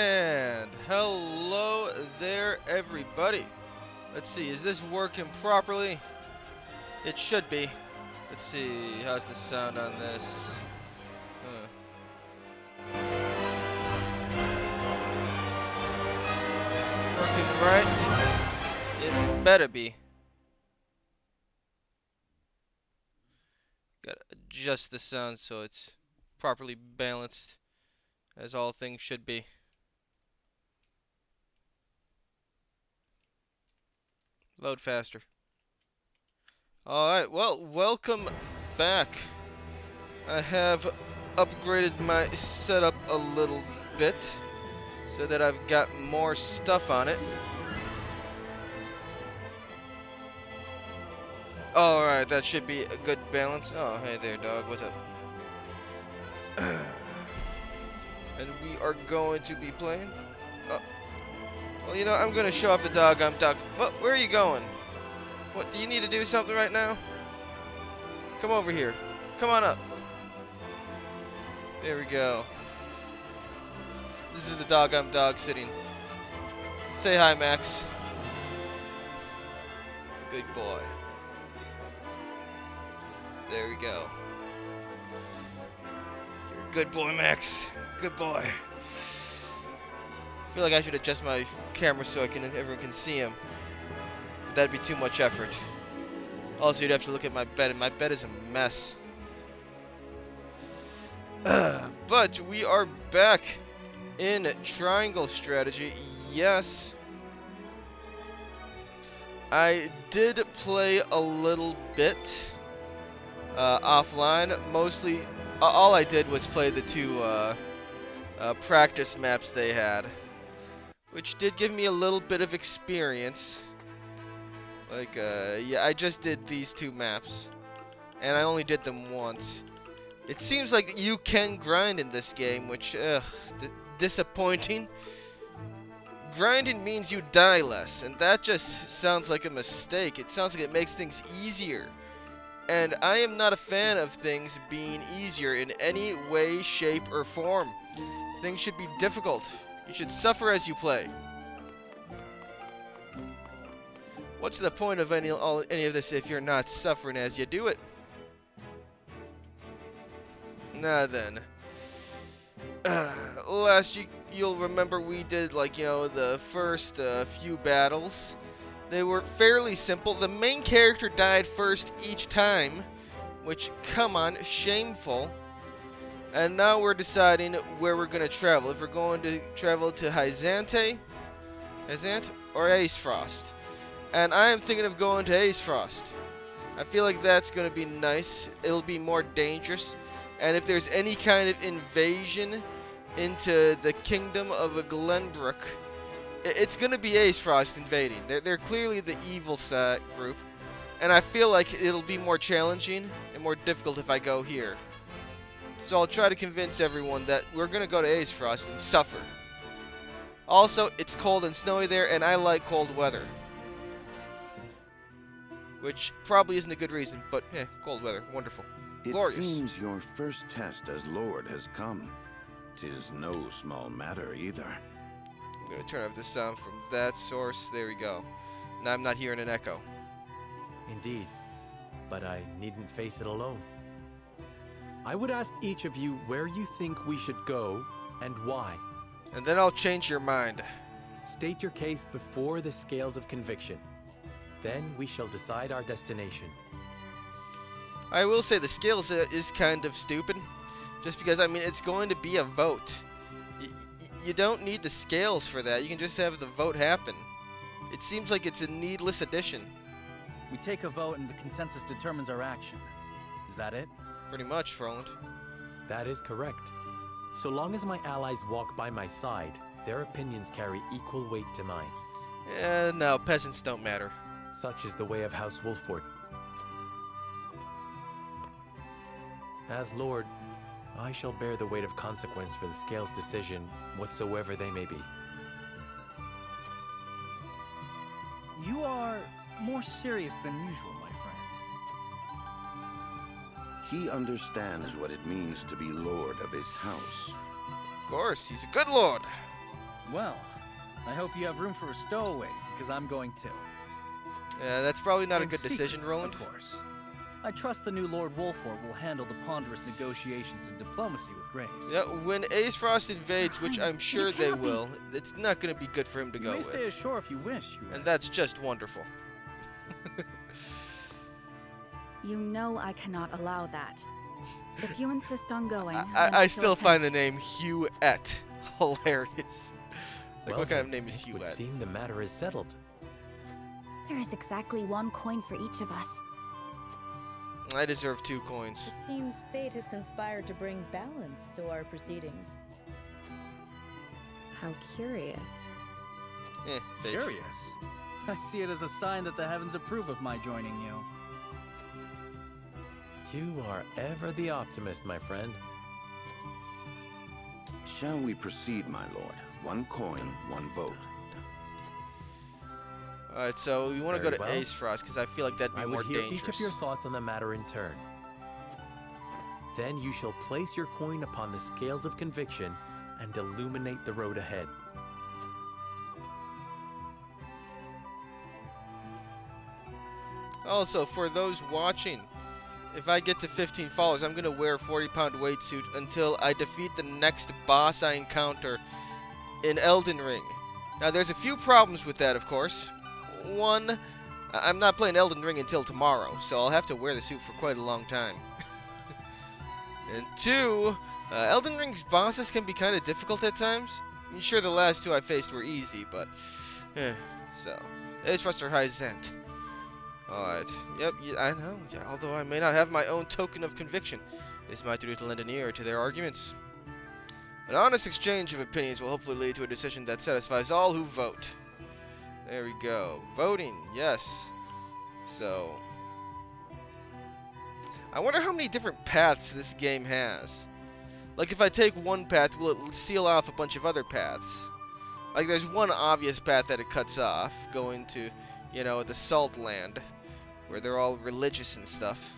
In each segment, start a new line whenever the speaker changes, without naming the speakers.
And hello there, everybody. Let's see, is this working properly? It should be. Let's see, how's the sound on this? Working right? It better be. Gotta adjust the sound so it's properly balanced, as all things should be. Load faster. Alright, well, welcome back. I have upgraded my setup a little bit so that I've got more stuff on it. Alright, that should be a good balance. Oh, hey there, dog. What's up? And we are going to be playing. Oh. Well, you know, I'm going to show off the dog. What? Where are you going? What, do you need to do something right now? Come over here. Come on up. There we go. This is the dog I'm dog sitting. Say hi, Max. Good boy. There we go. You're a good boy, Max. Good boy. I feel like I should adjust my camera so everyone can see him. That'd be too much effort. Also, you'd have to look at my bed, and my bed is a mess. But we are back in Triangle Strategy. Yes. I did play a little bit offline. Mostly, all I did was play the two practice maps they had, which did give me a little bit of experience. Like, yeah, I just did these two maps, and I only did them once. It seems like you can grind in this game, which, disappointing. Grinding means you die less, and that just sounds like a mistake. It sounds like it makes things easier. And I am not a fan of things being easier in any way, shape, or form. Things should be difficult. You should suffer as you play. What's the point of any of this if you're not suffering as you do it? Now then. You'll remember we did, like, you know, the first few battles. They were fairly simple. The main character died first each time, which, come on, shameful. And now we're deciding where we're going to travel. If we're going to travel to Hyzante or Aesfrost. And I am thinking of going to Aesfrost. I feel like that's going to be nice. It'll be more dangerous. And if there's any kind of invasion into the kingdom of Glenbrook, it's going to be Aesfrost invading. They're clearly the evil side group. And I feel like it'll be more challenging and more difficult if I go here. So I'll try to convince everyone that we're going to go to Aesfrost and suffer. Also, it's cold and snowy there, and I like cold weather. Which probably isn't a good reason, but cold weather, wonderful. Glorious.
It seems your first test as Lord has come. 'Tis no small matter either.
I'm going to turn off the sound from that source. There we go. Now I'm not hearing an echo.
Indeed, but I needn't face it alone. I would ask each of you where you think we should go and why.
And then I'll change your mind.
State your case before the scales of conviction. Then we shall decide our destination.
I will say the scales is kind of stupid. Just because, I mean, it's going to be a vote. You don't need the scales for that. You can just have the vote happen. It seems like it's a needless addition.
We take a vote and the consensus determines our action. Is that it?
Pretty much, Froland.
That is correct. So long as my allies walk by my side, their opinions carry equal weight to mine.
No, peasants don't matter.
Such is the way of House Wolford. As Lord, I shall bear the weight of consequence for the Scales' decision, whatsoever they may be.
You are more serious than usual, my friend.
He understands what it means to be Lord of his house.
Of course, he's a good lord.
Well, I hope you have room for a stowaway, because I'm going too.
Yeah, that's probably not a
In
good decision,
secret,
Roland.
Of course. I trust the new Lord Wolford will handle the ponderous negotiations and diplomacy with grace.
Yeah, when Ace Frost invades, which I'm
Highness,
sure
it
they
cannot be.
will, it's not going to be good for him to
You
go
may stay
with.
ashore if you wish.
And that's just wonderful.
You know I cannot allow that. If you insist on going, then
I
shall
still find the
attend.
name Hughette hilarious. Like,
Well,
what kind of
then,
name is
it would
Hughette?
seem the matter is settled.
There is exactly 1 coin for each of us.
I deserve 2 coins.
It seems fate has conspired to bring balance to our proceedings.
How curious.
Fate.
Curious. I see it as a sign that the heavens approve of my joining you.
You are ever the optimist, my friend.
Shall we proceed, my lord? 1 coin, 1 vote.
Alright, so you want to go
Very
to
well.
Ace Frost, because I feel like that'd be
I
more
would hear
dangerous.
each of your thoughts on the matter in turn. Then you shall place your coin upon the scales of conviction and illuminate the road ahead.
Also, for those watching, if I get to 15 followers, I'm going to wear a 40-pound weight suit until I defeat the next boss I encounter in Elden Ring. Now, there's a few problems with that, of course. One, I'm not playing Elden Ring until tomorrow, so I'll have to wear the suit for quite a long time. And 2, Elden Ring's bosses can be kind of difficult at times. I'm sure the last 2 I faced were easy, but... so, Ace Frost or Hyzant. Alright, yep, I know. Yeah, although I may not have my own token of conviction, it is my duty to lend an ear to their arguments. An honest exchange of opinions will hopefully lead to a decision that satisfies all who vote. There we go. Voting, yes. So, I wonder how many different paths this game has. Like, if I take one path, will it seal off a bunch of other paths? Like, there's one obvious path that it cuts off, going to, you know, the Salt Land, where they're all religious and stuff.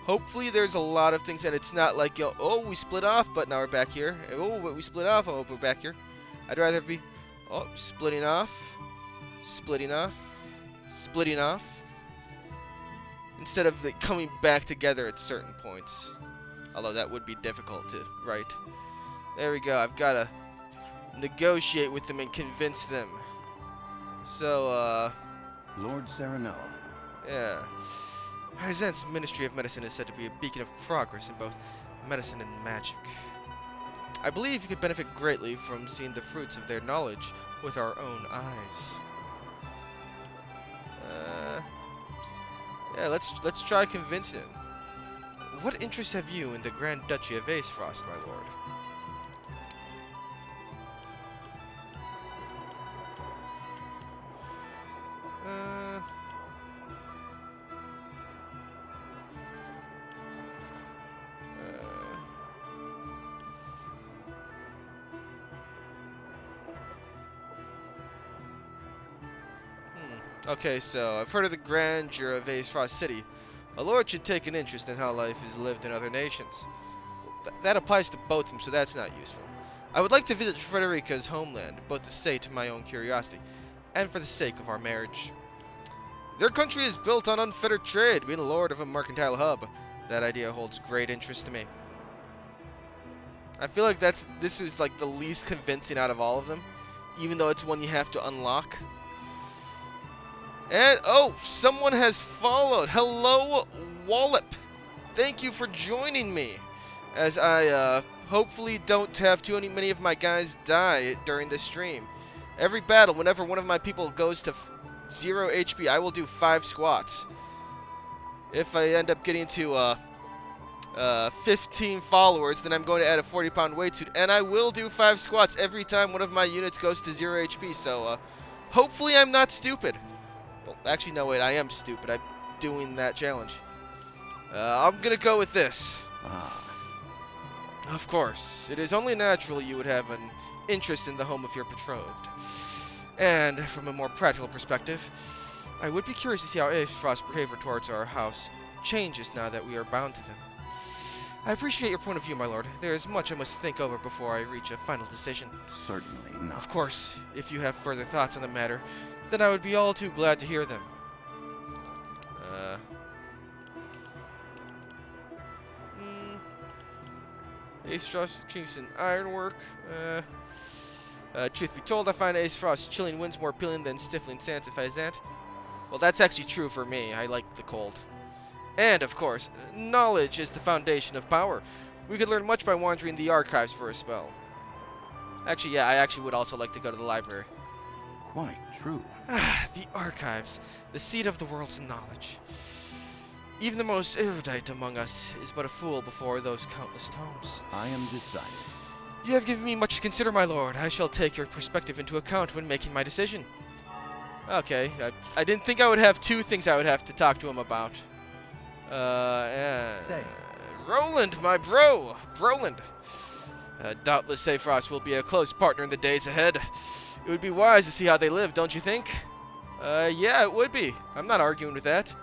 Hopefully there's a lot of things, and it's not like, yo, oh, we split off, but now we're back here. Oh, but we split off, oh, we're back here. I'd rather be, oh, splitting off, splitting off, splitting off, instead of like, coming back together at certain points. Although that would be difficult to write. There we go, I've got to negotiate with them and convince them. So,
Lord Serenella.
yeah. Hyzant's Ministry of Medicine is said to be a beacon of progress in both medicine and magic. I believe you could benefit greatly from seeing the fruits of their knowledge with our own eyes. Yeah, let's try convincing him. What interest have you in the Grand Duchy of Ace Frost, my lord? Okay, so I've heard of the grandeur of Ace Frost City. A lord should take an interest in how life is lived in other nations. That applies to both of them, so that's not useful. I would like to visit Frederica's homeland, both to sate my own curiosity, and for the sake of our marriage. Their country is built on unfettered trade, being a lord of a mercantile hub. That idea holds great interest to me. I feel like this is like the least convincing out of all of them, even though it's one you have to unlock. And, oh, someone has followed. Hello, Wallop. Thank you for joining me, as I hopefully don't have too many of my guys die during this stream. Every battle, whenever one of my people goes to 0 HP, I will do 5 squats. If I end up getting to 15 followers, then I'm going to add a 40-pound weight suit, and I will do 5 squats every time one of my units goes to 0 HP, so hopefully I'm not stupid. Well, actually, no, wait, I am stupid. I'm doing that challenge. I'm going to go with this. Of course, it is only natural you would have an interest in the home of your betrothed. And from a more practical perspective, I would be curious to see how Ace Frost's behavior towards our house changes now that we are bound to them. I appreciate your point of view, my lord. There is much I must think over before I reach a final decision.
Certainly not.
Of course, if you have further thoughts on the matter, then I would be all too glad to hear them. Aesfrost Chiefs in Ironwork. Truth be told, I find Aesfrost's chilling winds more appealing than stifling sands of Hyzant. Well, that's actually true for me. I like the cold. And, of course, knowledge is the foundation of power. We could learn much by wandering the archives for a spell. Actually, yeah, I actually would also like to go to the library.
Quite true.
The archives, the seat of the world's knowledge. Even the most erudite among us is but a fool before those countless tomes.
I am decided.
You have given me much to consider, my lord. I shall take your perspective into account when making my decision. Okay, I didn't think I would have two things I would have to talk to him about.
Say.
Roland, my bro! Roland. Doubtless Aesfrost will be a close partner in the days ahead. It would be wise to see how they live, don't you think? Yeah, it would be. I'm not arguing with that.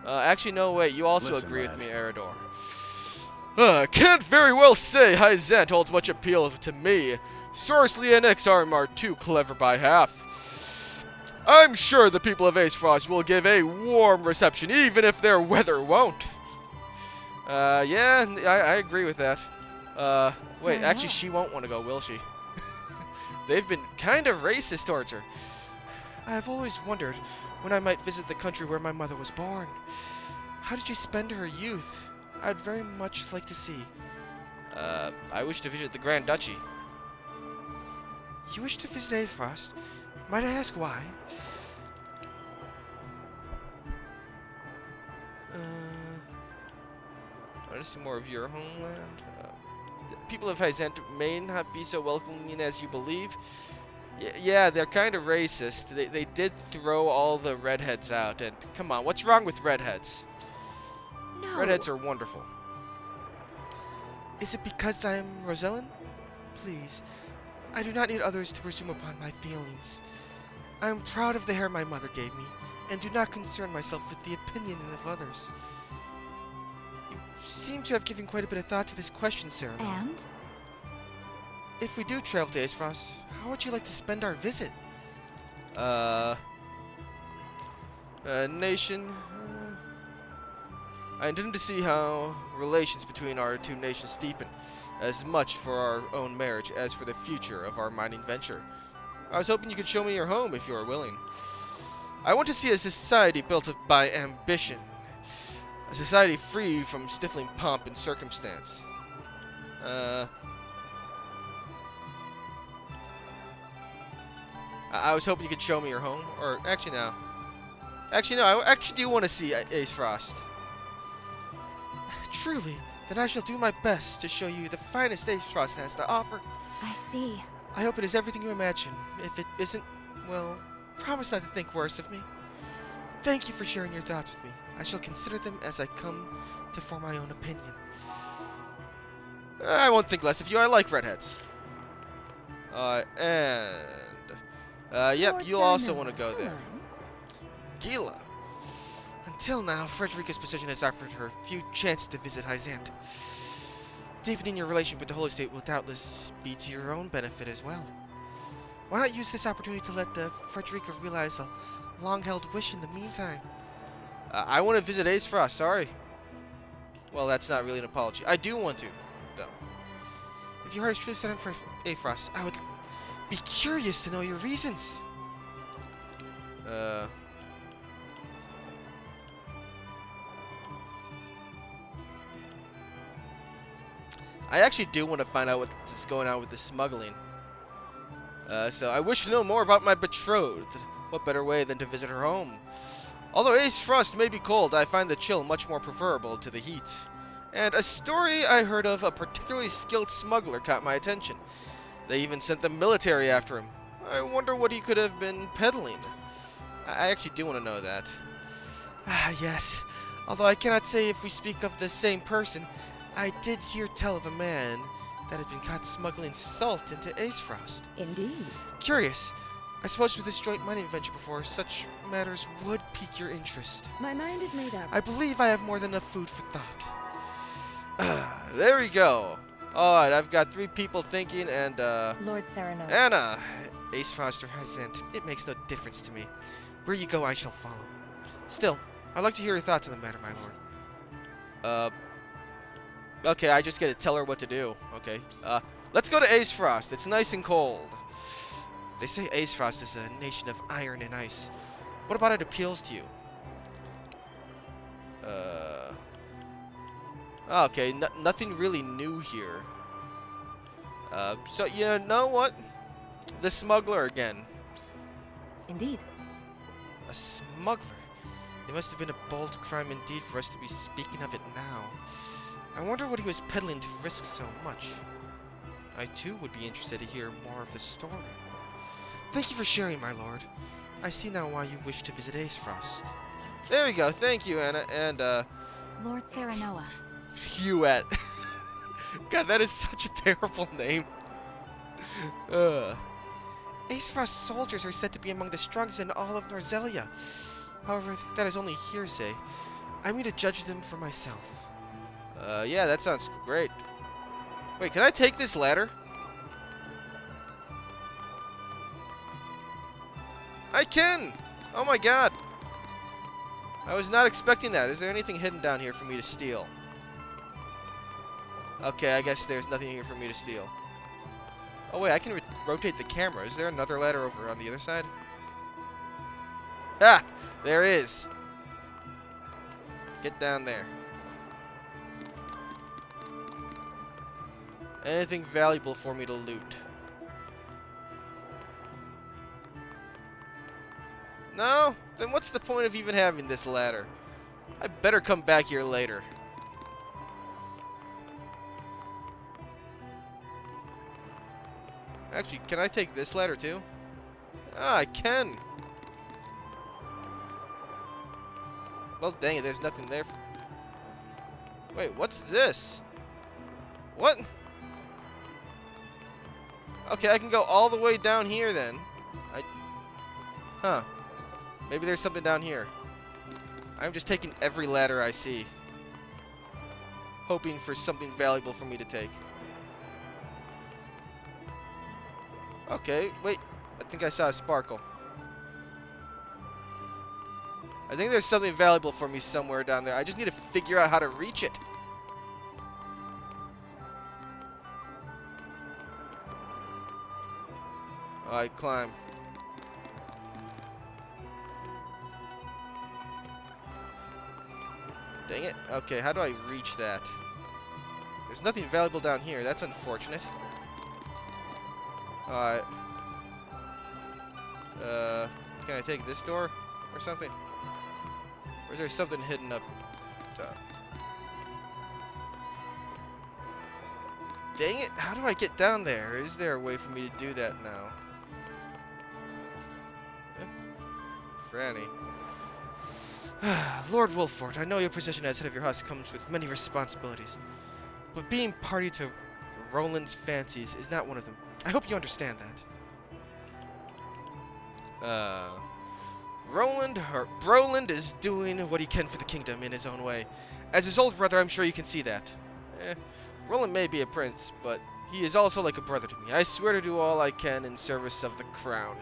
Actually, no, wait. You also
Listen,
agree with
lad.
me, Eridor. Can't very well say Hyzant holds much appeal to me. Sorcery and Exarm are too clever by half. I'm sure the people of Aesfrost will give a warm reception, even if their weather won't. Yeah, I agree with that. Wait, actually, she won't want to go, will she? They've been kind of racist towards her. I've always wondered when I might visit the country where my mother was born. How did she spend her youth? I'd very much like to see. I wish to visit the Grand Duchy. You wish to visit Aesfrost? Might I ask why? I want to see more of your homeland. The people of Hyzant may not be so welcoming as you believe. Yeah, they're kind of racist. They did throw all the redheads out, and come on, what's wrong with redheads?
No.
Redheads are wonderful. Is it because I am Rosellan? Please, I do not need others to presume upon my feelings. I am proud of the hair my mother gave me, and do not concern myself with the opinion of others. You seem to have given quite a bit of thought to this question, Sarah.
And?
If we do travel to Aesfrost, how would you like to spend our visit? Nation. I intend to see how relations between our two nations deepen, as much for our own marriage as for the future of our mining venture. I was hoping you could show me your home if you are willing. I want to see a society built up by ambition. A society free from stifling pomp and circumstance. I was hoping you could show me your home. Or, actually, no. Actually, no. I actually do want to see Aesfrost. Truly, then I shall do my best to show you the finest Aesfrost has to offer.
I see.
I hope it is everything you imagine. If it isn't, well, promise not to think worse of me. Thank you for sharing your thoughts with me. I shall consider them as I come to form my own opinion. I won't think less of you. I like redheads. Yep,
Lord
you'll also
Serenum,
want to go there.
hello.
Gila. Until now, Frederica's position has offered her few chances to visit Hyzant. Deepening your relation with the Holy State will doubtless be to your own benefit as well. Why not use this opportunity to let Frederica realize a long-held wish in the meantime? I want to visit Aesfrost, sorry. Well, that's not really an apology. I do want to, though. If your heart is truly set on for Aesfrost, I would be curious to know your reasons. I actually do want to find out what's going on with the smuggling. So I wish to know more about my betrothed. What better way than to visit her home? Although Aesfrost may be cold, I find the chill much more preferable to the heat. And a story I heard of a particularly skilled smuggler caught my attention. They even sent the military after him. I wonder what he could have been peddling. I actually do want to know that. Ah, yes. Although I cannot say if we speak of the same person, I did hear tell of a man that had been caught smuggling salt into Aesfrost.
Indeed.
Curious. I suppose with this joint mining venture before, such matters would pique your interest.
My mind is made up.
I believe I have more than enough food for thought. There we go. Alright, I've got 3 people thinking, and,
Lord Sereno.
Anna! Ace Frost or Hyacinth, it makes no difference to me. Where you go, I shall follow. Still, I'd like to hear your thoughts on the matter, my lord. Okay, I just get to tell her what to do. Okay. Let's go to Ace Frost. It's nice and cold. They say Ace Frost is a nation of iron and ice. What about it appeals to you? Okay, nothing really new here. So you know what? The smuggler again.
Indeed.
A smuggler? It must have been a bold crime indeed for us to be speaking of it now. I wonder what he was peddling to risk so much. I too would be interested to hear more of the story. Thank you for sharing, my lord. I see now why you wish to visit Ace Frost. There we go. Thank you, Anna. And,
Lord Serenoa.
Huet. God, that is such a terrible name. Ace Frost soldiers are said to be among the strongest in all of Norzelia. However, that is only hearsay. I mean to judge them for myself. Yeah, that sounds great. Wait, can I take this ladder? I can! Oh my god! I was not expecting that. Is there anything hidden down here for me to steal? Okay, I guess there's nothing here for me to steal. Oh wait, I can rotate the camera. Is there another ladder over on the other side? Ah! There is! Get down there. Anything valuable for me to loot? No? Then what's the point of even having this ladder? I better come back here later. Actually, can I take this ladder too? Ah, I can. Well, dang it, there's nothing there. Wait, what's this? What? Okay, I can go all the way down here then. Huh. Maybe there's something down here. I'm just taking every ladder I see, hoping for something valuable for me to take. Okay, wait. I think I saw a sparkle. I think there's something valuable for me somewhere down there. I just need to figure out how to reach it. Alright, climb. Dang it. Okay, how do I reach that? There's nothing valuable down here. That's unfortunate. Alright. Can I take this door or something? Or is there something hidden up top? Dang it, how do I get down there? Is there a way for me to do that now? Franny. Lord Wolford, I know your position as head of your house comes with many responsibilities, but being party to Roland's fancies is not one of them. I hope you understand that. Roland is doing what he can for the kingdom in his own way. As his old brother, I'm sure you can see that. Roland may be a prince, but he is also like a brother to me. I swear to do all I can in service of the crown.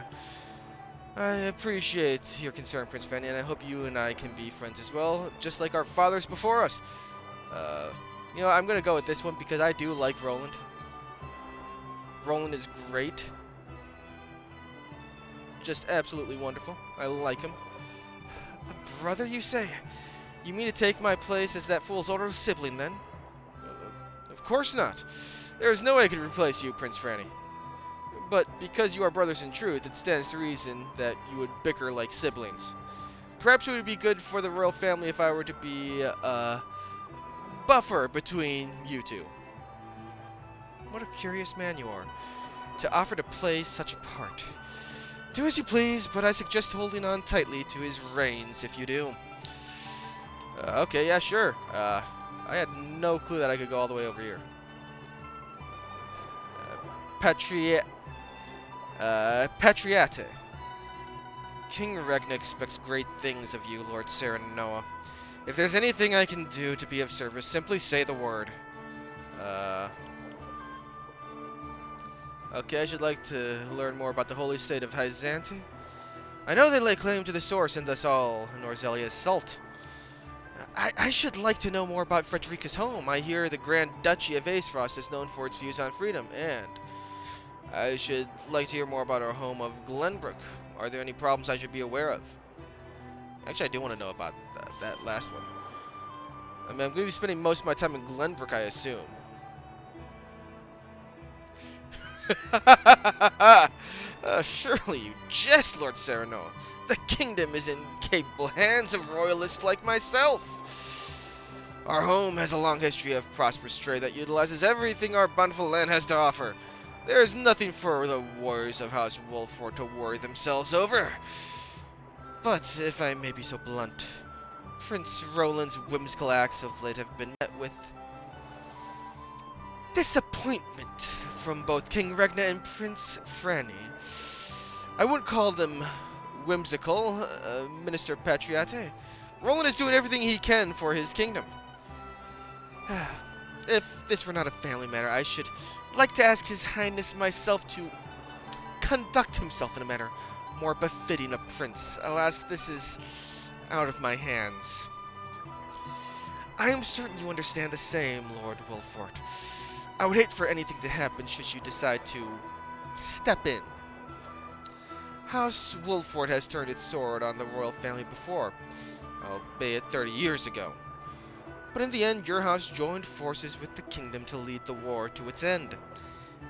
I appreciate your concern, Prince Fanny, and I hope you and I can be friends as well, just like our fathers before us. You know, I'm going to go with this one because I do like Roland. Roland is great. Just absolutely wonderful. I like him. A brother, you say? You mean to take my place as that fool's older sibling, then? Of course not. There is no way I could replace you, Prince Franny. But because you are brothers in truth, it stands to reason that you would bicker like siblings. Perhaps it would be good for the royal family if I were to be a buffer between you two. What a curious man you are, to offer to play such a part. Do as you please, but I suggest holding on tightly to his reins if you do. Okay, yeah, sure. I had no clue that I could go all the way over here. Patriate. King Regna expects great things of you, Lord Serenoa. If there's anything I can do to be of service, simply say the word. Okay, I should like to learn more about the holy state of Hyzante. I know they lay claim to the source and thus all Norzelia's salt. I should like to know more about Frederica's home. I hear the Grand Duchy of Aesfrost is known for its views on freedom, and I should like to hear more about our home of Glenbrook. Are there any problems I should be aware of? Actually, I do want to know about that last one. I mean, I'm going to be spending most of my time in Glenbrook, I assume. Surely you jest, Lord Sereno. The kingdom is in capable hands of royalists like myself. Our home has a long history of prosperous trade that utilizes everything our bountiful land has to offer. There is nothing for the warriors of House Wolffort to worry themselves over. But, if I may be so blunt, Prince Roland's whimsical acts of late have been met with disappointment from both King Regna and Prince Franny. I wouldn't call them whimsical, Minister Patriate. Roland is doing everything he can for his kingdom. If this were not a family matter, I should like to ask His Highness myself to conduct himself in a manner more befitting a prince. Alas, this is out of my hands. I am certain you understand the same, Lord Wolffort. I would hate for anything to happen should you decide to step in. House Wolffort has turned its sword on the royal family before, albeit 30 years ago. But in the end, your house joined forces with the kingdom to lead the war to its end,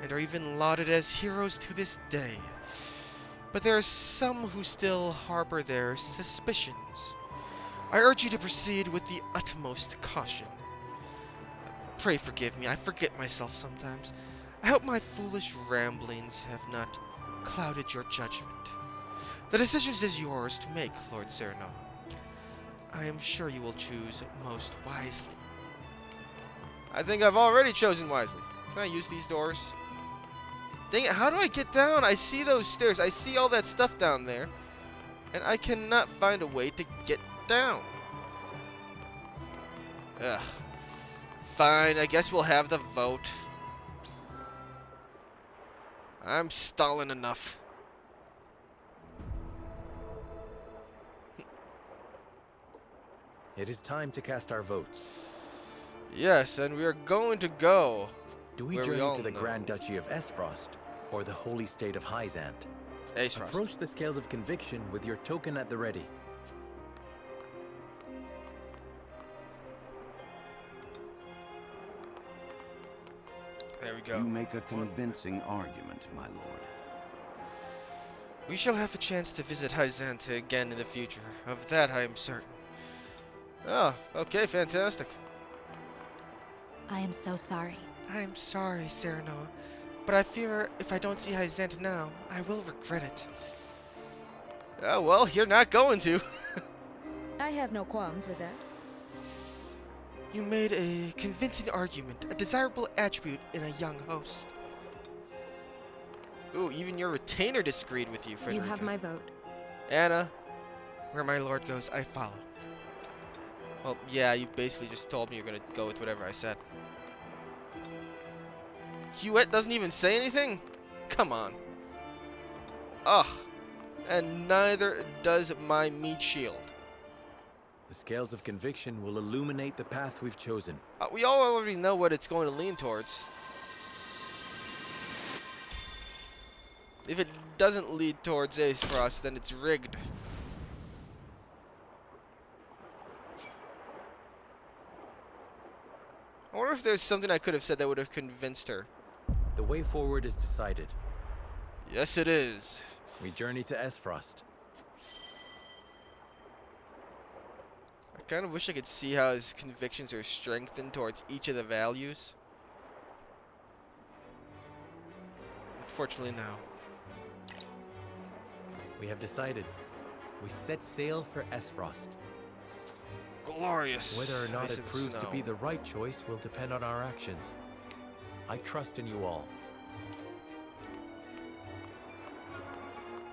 and are even lauded as heroes to this day. But there are some who still harbor their suspicions. I urge you to proceed with the utmost caution. Pray forgive me, I forget myself sometimes. I hope my foolish ramblings have not clouded your judgment. The decision is yours to make, Lord Sereno. I am sure you will choose most wisely. I think I've already chosen wisely. Can I use these doors? Dang it, how do I get down? I see those stairs. I see all that stuff down there. And I cannot find a way to get down. Ugh. Fine, I guess we'll have the vote. I'm stalling enough.
It is time to cast our votes.
Yes, and we are going to go.
Do we
where
journey
all
to the
know.
Grand Duchy of Aesfrost, or the holy state of Hyzante?
Aesfrost.
Approach the scales of conviction with your token at the ready.
There we go.
You make a convincing argument, my lord.
We shall have a chance to visit Hyzante again in the future. Of that I am certain. Oh, okay, fantastic.
I am so sorry.
I am sorry, Sereno, but I fear if I don't see Hyzante now, I will regret it. Oh, well, you're not going to.
I have no qualms with that.
You made a convincing argument, a desirable attribute in a young host. Ooh, even your retainer disagreed with you, Frederica.
You have my vote.
Anna, where my lord goes, I follow. Well, yeah, you basically just told me you're gonna go with whatever I said. Hewitt doesn't even say anything? Come on. Ugh. And neither does my meat shield.
The scales of conviction will illuminate the path we've chosen.
We all already know what it's going to lean towards. If it doesn't lead towards Aesfrost, then it's rigged. I wonder if there's something I could have said that would have convinced her.
The way forward is decided.
Yes, it is.
We journey to Aesfrost.
I kind of wish I could see how his convictions are strengthened towards each of the values. Unfortunately, no.
We have decided. We set sail for Aesfrost.
Glorious.
Whether or not
ice
it
and
proves to
snow.
be the right choice will depend on our actions. I trust in you all.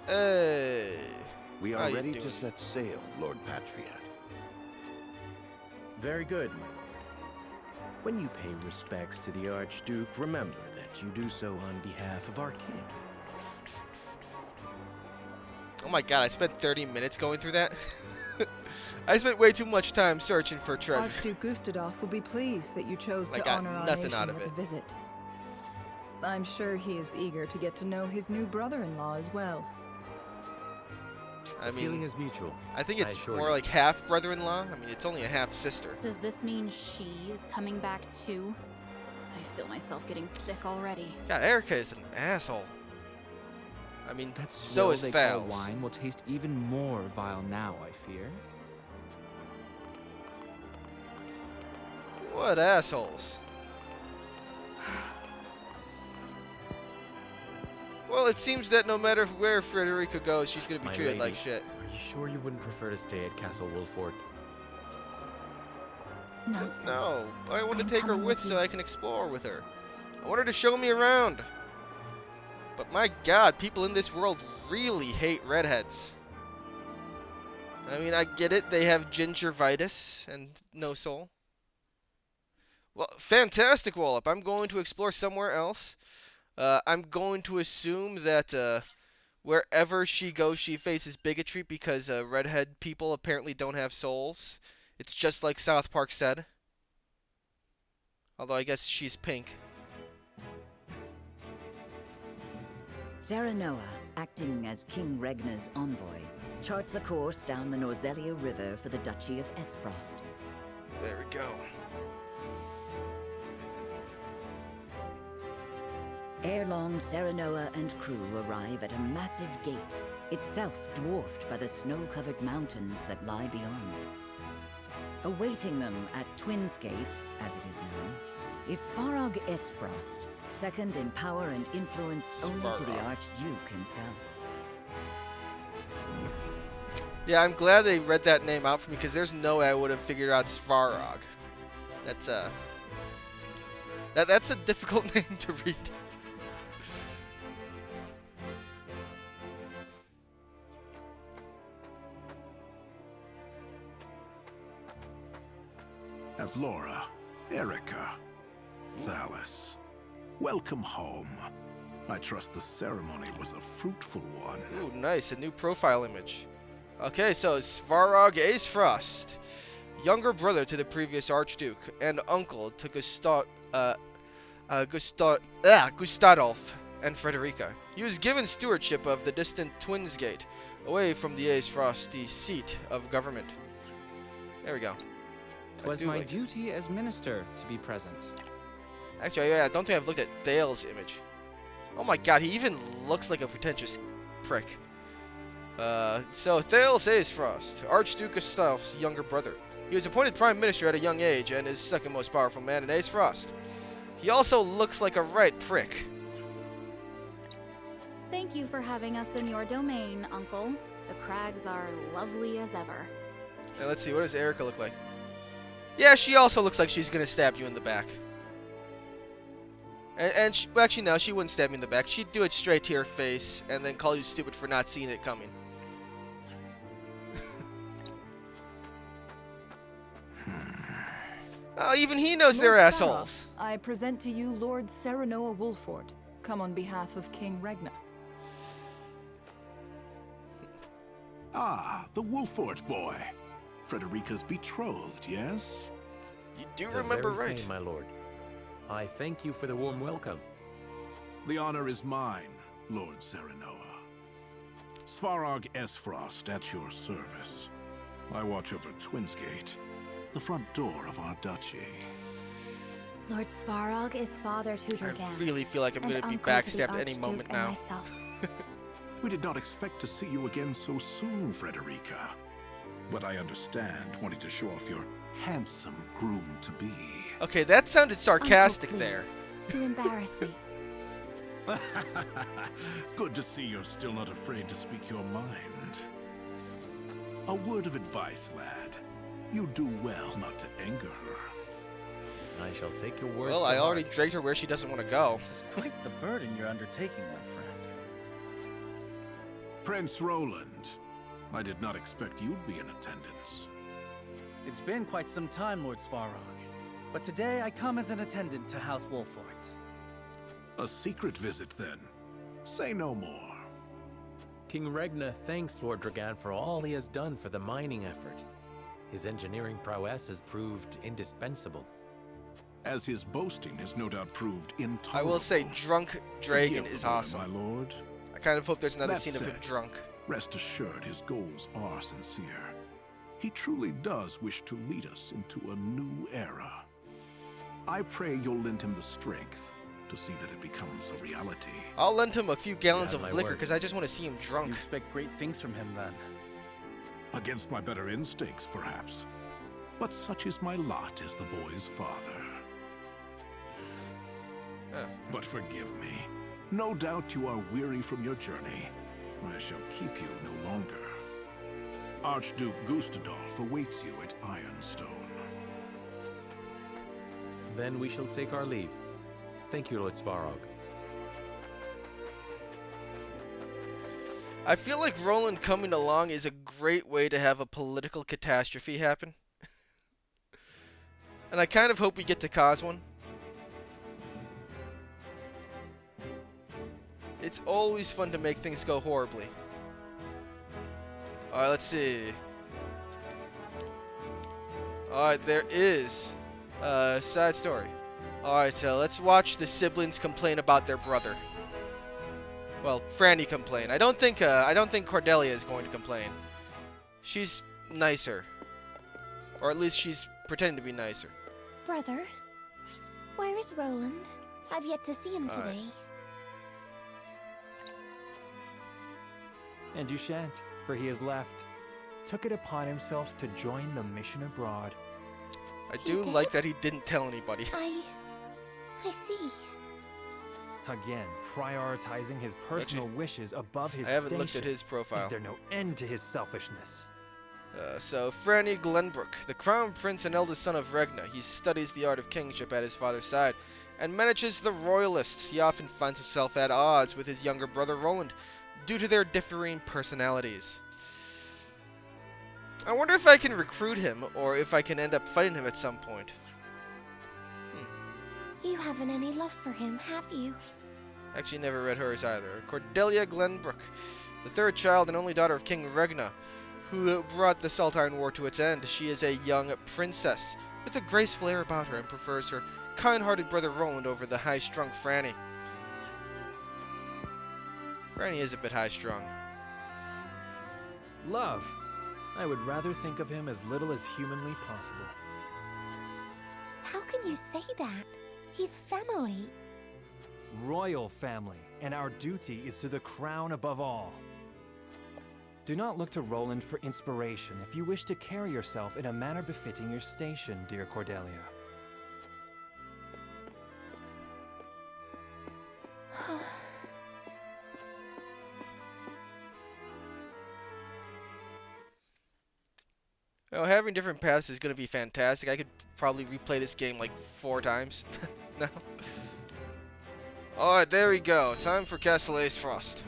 Hey.
We
How
are
you
ready to
doing?
set sail, Lord Patriot.
Very good, my lord.
When you pay respects to the Archduke, remember that you do so on behalf of our king.
Oh my god, I spent 30 minutes going through that. I spent way too much time searching for treasure.
Archduke Gustadolf will be pleased that you chose
I
to
got
honor our
nothing
nation
out of
with
it.
a visit. I'm sure he is eager to get to know his new brother-in-law as well.
I
The feeling
mean,
is mutual.
I think it's
assure
more
you.
like half brother-in-law. I mean, it's only a half sister.
Does this mean she is coming back too? I feel myself getting sick already.
God, Erica is an asshole. I mean,
That
so
swill
is
they call
Thales.
wine will taste even more vile now, I fear.
What assholes? Well, it seems that no matter where Frederica goes, she's gonna be
My
treated like
lady,
shit.
Are you sure you wouldn't prefer to stay at Castle Wolford?
Nonsense.
No, I want to
I'm
take her
coming
with
with
so
you.
I can explore with her. I want her to show me around. But my god, people in this world really hate redheads. I mean, I get it, they have gingivitis and no soul. Well, fantastic, Wallop. I'm going to explore somewhere else. I'm going to assume that wherever she goes, she faces bigotry because redhead people apparently don't have souls. It's just like South Park said. Although I guess she's pink.
Serenoa, acting as King Regnar's envoy, charts a course down the Norzelia River for the Duchy of Esfrost.
There we go.
Ere long, Serenoa and crew arrive at a massive gate, itself dwarfed by the snow-covered mountains that lie beyond. Awaiting them at Twins Gate, as it is known, is Svarog Esfrost, second in power and influence only to the
Svarog.
Archduke himself.
Yeah, I'm glad they read that name out for me because there's no way I would have figured out Svarog. That's a difficult name to read.
Avlora, Erica, Thales, welcome home. I trust the ceremony was a fruitful one.
Ooh, nice, a new profile image. Okay, so Svarog Aesfrost, younger brother to the previous Archduke and uncle to Gustadolf and Frederica. He was given stewardship of the distant Twins Gate, away from the Aesfrosti seat of government. There we go.
'Twas
do
my
like-
duty as minister to be present.
Actually, yeah, I don't think I've looked at Thales' image. Oh my god, he even looks like a pretentious prick. So Thales Aesfrost, Archduke Gustaf's younger brother. He was appointed prime minister at a young age and is second most powerful man in Aesfrost. He also looks like a right prick.
Thank you for having us in your domain, Uncle. The crags are lovely as ever.
Now let's see, what does Erica look like? Yeah, she also looks like she's gonna stab you in the back. And she, well, actually, no, she wouldn't stab you in the back. She'd do it straight to your face and then call you stupid for not seeing it coming. Oh, even he knows they're
Lord
assholes.
Sarah, I present to you Lord Serenoa Wolford, come on behalf of King Regnar.
Ah, the Wolfort boy. Frederica's betrothed, yes?
You do
The
remember
very
right.
same, my lord. I thank you for the warm welcome.
The honor is mine, Lord Serenoa. Svarog Esfrost at your service. I watch over Twinsgate, the front door of our duchy.
Lord Svarog is father to
I
Dragan.
really feel like I'm
and
gonna be
uncle to the
backstabbed any
Archduke
moment
and
now.
myself.
We did not expect to see you again so soon, Frederica. But I understand wanting to show off your handsome groom-to-be.
Okay, that sounded sarcastic
Uncle,
there.
please. You embarrass me.
Good to see you're still not afraid to speak your mind. A word of advice, lad. You do well not to anger her.
I shall take your words.
Well,
to
I already
heart.
dragged her where she doesn't want to go.
It's quite the burden you're undertaking, my friend.
Prince Roland, I did not expect you'd be in attendance.
It's been quite some time, Lord Svarog. But today I come as an attendant to House Wolfort.
A secret visit, then. Say no more.
King Regna thanks Lord Dragan for all he has done for the mining effort. His engineering prowess has proved indispensable.
As his boasting has no doubt proved intolerable.
I will say, Drunk Dragon is awesome.
My lord.
I kind of hope there's another
That
scene of him
said,
drunk.
Rest assured his goals are sincere. He truly does wish to lead us into a new era. I pray you'll lend him the strength to see that it becomes a reality.
I'll lend him a few gallons
You have
of
my
liquor
word.
because I just want to see him drunk.
You expect great things from him, then?
Against my better instincts, perhaps. But such is my lot as the boy's father. But forgive me. No doubt you are weary from your journey. I shall keep you no longer. Archduke Gustadolf awaits you at Ironstone.
Then we shall take our leave. Thank you, Lord Svarog.
I feel like Roland coming along is a great way to have a political catastrophe happen. And I kind of hope we get to cause one. It's always fun to make things go horribly. Alright, let's see. Alright, there is a side story. Alright, let's watch the siblings complain about their brother. Well, Franny complain. I don't think Cordelia is going to complain. She's nicer. Or at least she's pretending to be nicer.
Brother, where is Roland? I've yet to see him
All right.
today.
And you shan't, for he has left. Took it upon himself to join the mission abroad.
I do like that he didn't tell anybody.
I see.
Again, prioritizing his personal wishes above his
I haven't
station.
looked at his profile.
Is there no end to his selfishness?
So, Franny Glenbrook, the crown prince and eldest son of Regna. He studies the art of kingship at his father's side and manages the royalists. He often finds himself at odds with his younger brother Roland due to their differing personalities. I wonder if I can recruit him or if I can end up fighting him at some point.
You haven't any love for him, have you?
Actually, never read hers either. Cordelia Glenbrook, the third child and only daughter of King Regna, who brought the Saltine War to its end. She is a young princess with a graceful air about her and prefers her kind-hearted brother Roland over the high-strung Franny. Franny is a bit high-strung.
Love. I would rather think of him as little as humanly possible.
How can you say that? He's family.
Royal family, and our duty is to the crown above all. Do not look to Roland for inspiration if you wish to carry yourself in a manner befitting your station, dear Cordelia.
Oh, having different paths is going to be fantastic. I could probably replay this game like 4 times. No. Alright, there we go. Time for Castle Aesfrost.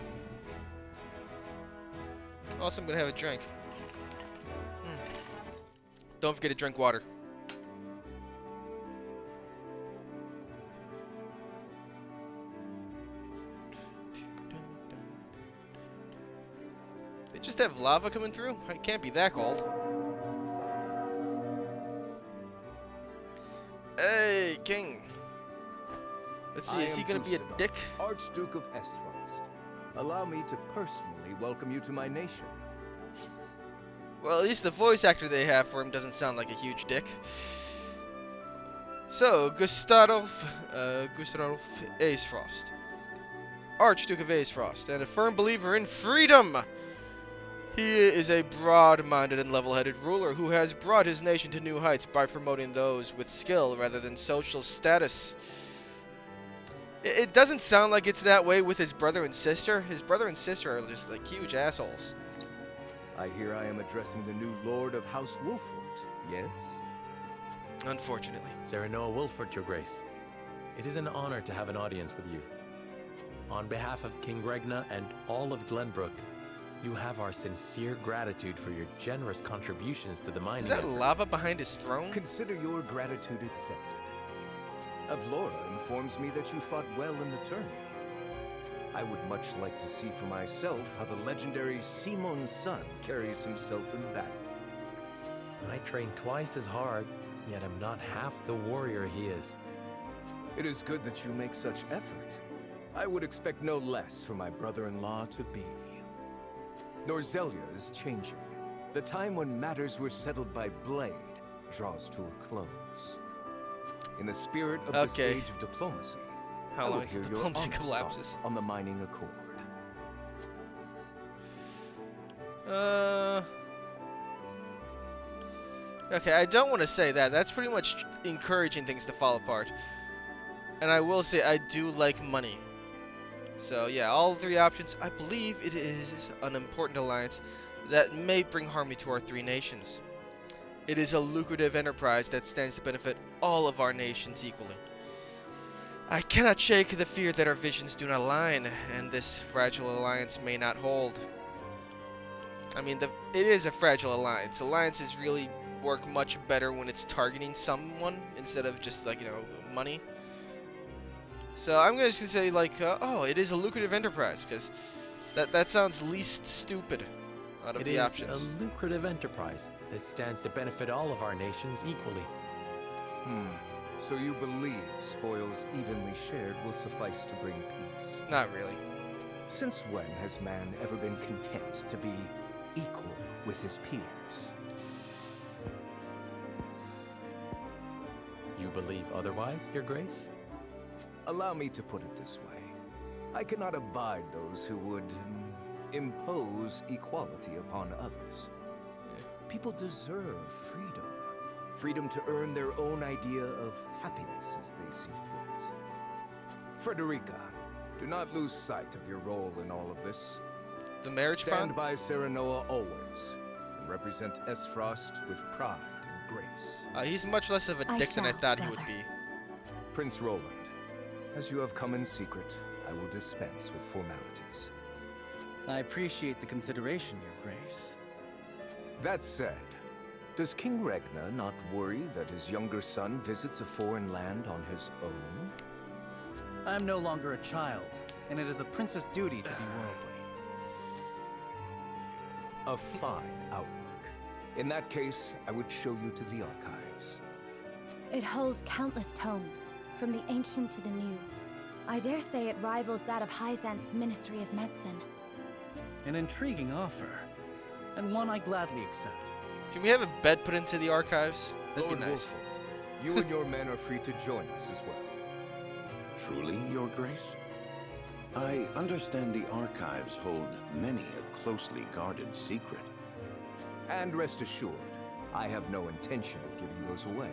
Also, I'm going to have a drink. Don't forget to drink water. They just have lava coming through? It can't be that cold. Hey, King. Let's see, is he gonna be a dick?
Archduke of Aesfrost. Allow me to personally welcome you to my nation.
Well, at least the voice actor they have for him doesn't sound like a huge dick. So, Gustadolf Aesfrost. Archduke of Aesfrost, and a firm believer in freedom. He is a broad-minded and level-headed ruler who has brought his nation to new heights by promoting those with skill rather than social status. It doesn't sound like it's that way with his brother and sister. His brother and sister are just like huge assholes.
I hear I am addressing the new Lord of House Wolfort, yes?
Unfortunately.
Serenoa Wolfort, Your Grace. It is an honor to have an audience with you. On behalf of King Regna and all of Glenbrook, you have our sincere gratitude for your generous contributions to the mining
Is that
effort.
lava behind his throne?
Consider your gratitude accepted. Avlora informs me that you fought well in the tourney. I would much like to see for myself how the legendary Simon's son carries himself in battle.
I train twice as hard, yet am not half the warrior he is.
It is good that you make such effort. I would expect no less for my brother-in-law to be. Norzelia is changing. The time when matters were settled by blade draws to a close. In the spirit of this age of diplomacy,
How
I
long
would
until
hear your
diplomacy
honest
collapses?
thoughts on the mining accord.
Okay, I don't want to say that. That's pretty much encouraging things to fall apart. And I will say I do like money. So yeah, all three options. I believe it is an important alliance that may bring harmony to our three nations. It is a lucrative enterprise that stands to benefit all of our nations equally. I cannot shake the fear that our visions do not align, and this fragile alliance may not hold. I mean, it is a fragile alliance. Alliances really work much better when it's targeting someone instead of just, like, you know, money. So I'm just gonna say, like, oh, it is a lucrative enterprise, because that sounds least stupid out of the options.
It is a lucrative enterprise that stands to benefit all of our nations equally.
So you believe spoils evenly shared will suffice to bring peace?
Not really.
Since when has man ever been content to be equal with his peers?
You believe otherwise, Your Grace?
Allow me to put it this way. I cannot abide those who would impose equality upon others. People deserve freedom. Freedom to earn their own idea of happiness as they see fit. Frederica, do not lose sight of your role in all of this.
The marriage
Stand by Serenoa always, and represent Esfrost with pride and grace.
He's much less of a dick than I thought he would be.
Prince Roland, as you have come in secret, I will dispense with formalities.
I appreciate the consideration, Your Grace.
That said, does King Regna not worry that his younger son visits a foreign land on his own?
I am no longer a child, and it is a prince's duty to be worldly.
A fine outlook. In that case, I would show you to the archives.
It holds countless tomes, from the ancient to the new. I dare say it rivals that of Hyzant's Ministry of Medicine.
An intriguing offer, and one I gladly accept.
Can we have a bed put into the archives? That'd
Lord
be nice.
Wolford, you and your men are free to join us as well.
Truly, Your Grace? I understand the archives hold many a closely guarded secret.
And rest assured, I have no intention of giving those away.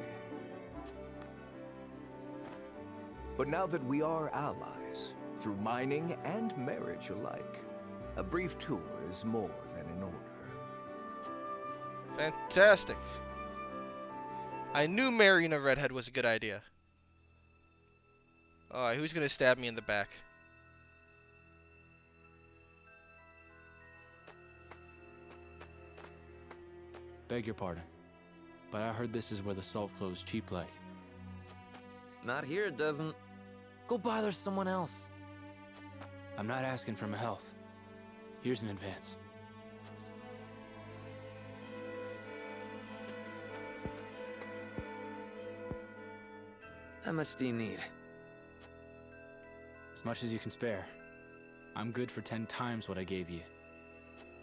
But now that we are allies, through mining and marriage alike, a brief tour is more than in order.
Fantastic. I knew marrying a redhead was a good idea. Alright, who's gonna stab me in the back?
Beg your pardon, but I heard this is where the salt flows cheap like.
Not here, it doesn't. Go bother someone else.
I'm not asking for my health. Here's an advance.
How much do you need?
As much as you can spare. I'm good for 10 times what I gave you.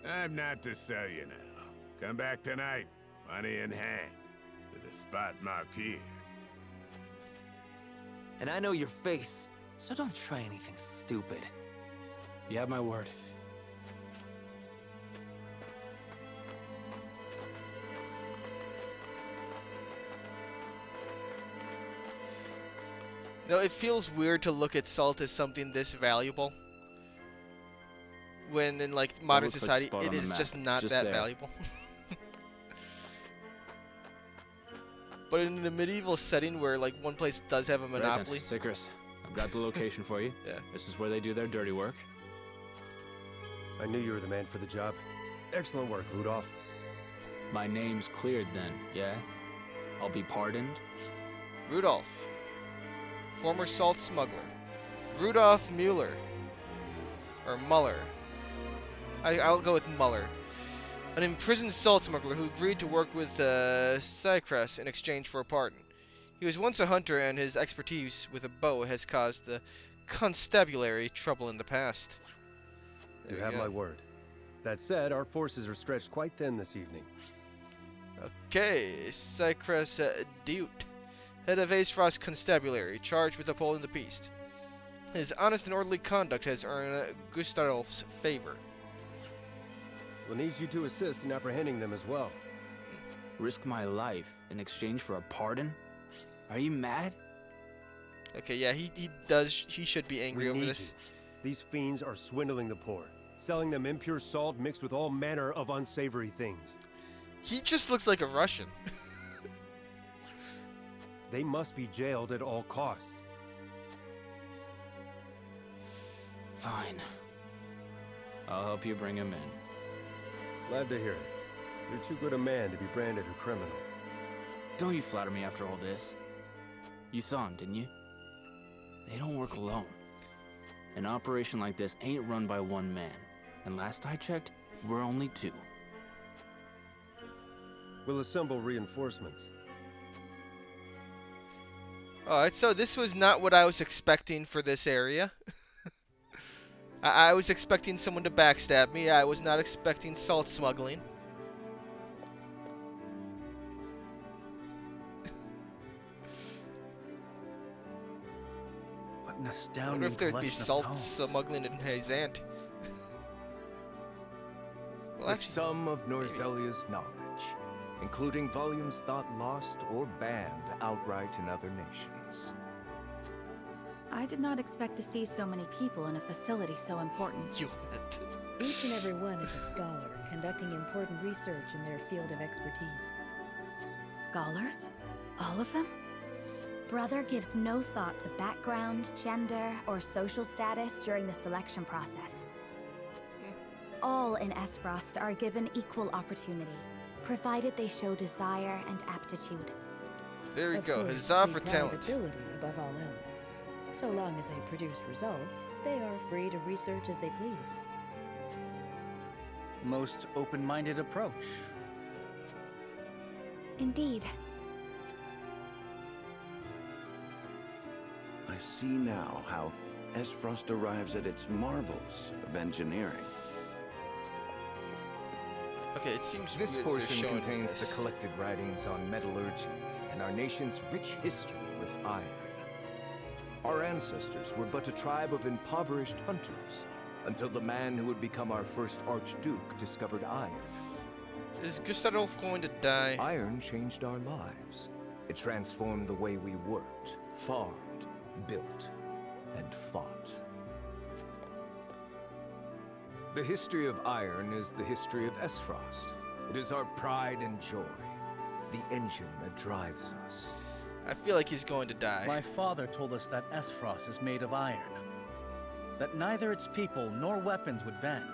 I'm not to sell you now. Come back tonight, money in hand, to the spot marked here.
And I know your face, so don't try anything stupid.
You have my word.
You know, it feels weird to look at salt as something this valuable. When in, like, modern
looks like
society,
spot
it
on the
is
map,
just not
just
that
there.
valuable. But in a medieval setting where, like, one place does have a monopoly.
Right then, Sikris, I've got the location for you.
Yeah.
This is where they do their dirty work.
I knew you were the man for the job. Excellent work, Rudolph.
My name's cleared then, yeah? I'll be pardoned?
Rudolph. former salt smuggler. Rudolf Mueller. Or Muller. I'll go with Muller. An imprisoned salt smuggler who agreed to work with Sycrus in exchange for a pardon. He was once a hunter, and his expertise with a bow has caused the constabulary trouble in the past.
You have my word. That said, our forces are stretched quite thin this evening.
Okay, Sycrus Diut, head of Aesfrost Constabulary, charged with upholding the peace. His honest and orderly conduct has earned Gustadolf's favor.
We'll need you to assist in apprehending them as well.
Risk my life in exchange for a pardon? Are you mad?
Okay, yeah, he should be angry over this.
These fiends are swindling the poor, selling them impure salt mixed with all manner of unsavory things.
He just looks like a Russian.
They must be jailed at all costs.
Fine. I'll help you bring him in.
Glad to hear it. You're too good a man to be branded a criminal.
Don't you flatter me after all this. You saw him, didn't you? They don't work alone. An operation like this ain't run by one man. And last I checked, we're only two.
We'll assemble reinforcements.
Alright, so this was not what I was expecting for this area. I was expecting someone to backstab me. I was not expecting salt smuggling.
What an
I
astounding
wonder if there'd be
collection of
salt
tomes.
smuggling in Hazant. Well,
The
actually,
sum of Norzelia's knowledge, including volumes thought lost or banned outright in other nations.
I did not expect to see so many people in a facility so important.
Each and every one is a scholar, conducting important research in their field of expertise.
Scholars? All of them?
Brother gives no thought to background, gender, or social status during the selection process. All in Aesfrost are given equal opportunity, provided they show desire and aptitude.
there we
Of
go.
course,
Huzzah
we
for
prize
talent.
ability above all else. So long as they produce results, they are free to research as they please.
Most open-minded approach.
Indeed.
I see now how Aesfrost arrives at its marvels of engineering.
Okay, it seems
This
weird they're
portion
showing me
contains
this.
the collected writings on metallurgy and our nation's rich history with iron. Our ancestors were but a tribe of impoverished hunters until the man who would become our first Archduke discovered iron.
Is Gustadolf going to die?
Iron changed our lives. It transformed the way we worked, farmed, built, and fought. The history of iron is the history of Aesfrost. It is our pride and joy, the engine that drives us.
I feel like he's going to die.
My father told us that Aesfrost is made of iron. That neither its people nor weapons would bend.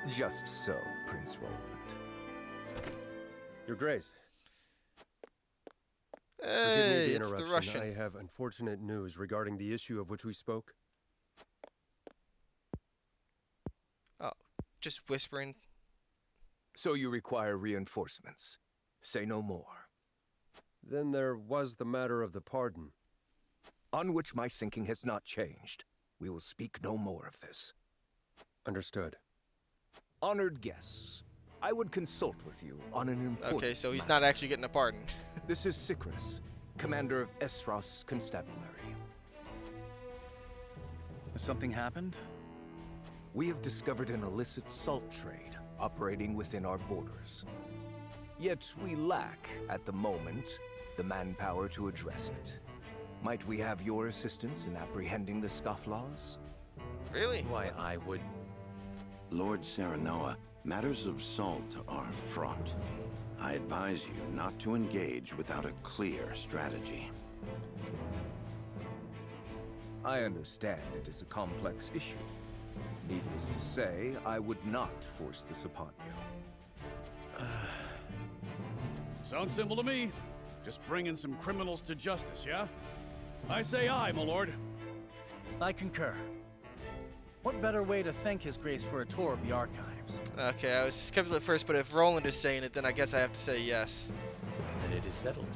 Just so, Prince Roland.
Your Grace.
Hey,
Forgive me the
it's the
interruption.
Russian.
I have unfortunate news regarding the issue of which we spoke.
Oh, just whispering.
So you require reinforcements. Say no more.
Then there was the matter of the pardon.
On which my thinking has not changed. We will speak no more of this.
Understood.
Honored guests, I would consult with you on an important
Okay, so he's
matter.
not actually getting a pardon.
This is Sycrus, commander of Aesfrost's constabulary.
Has something happened?
We have discovered an illicit salt trade operating within our borders. Yet we lack, at the moment, the manpower to address it. Might we have your assistance in apprehending the scofflaws?
Really?
Why, I would...
Lord Serenoa, matters of salt are fraught. I advise you not to engage without a clear strategy.
I understand it is a complex issue. Needless to say, I would not force this upon you.
Sounds simple to me. Just bringing some criminals to justice, yeah? I say aye, my lord.
I concur. What better way to thank His Grace for a tour of the archives?
Okay, I was skeptical at first, but if Roland is saying it, then I guess I have to say yes.
Then it is settled.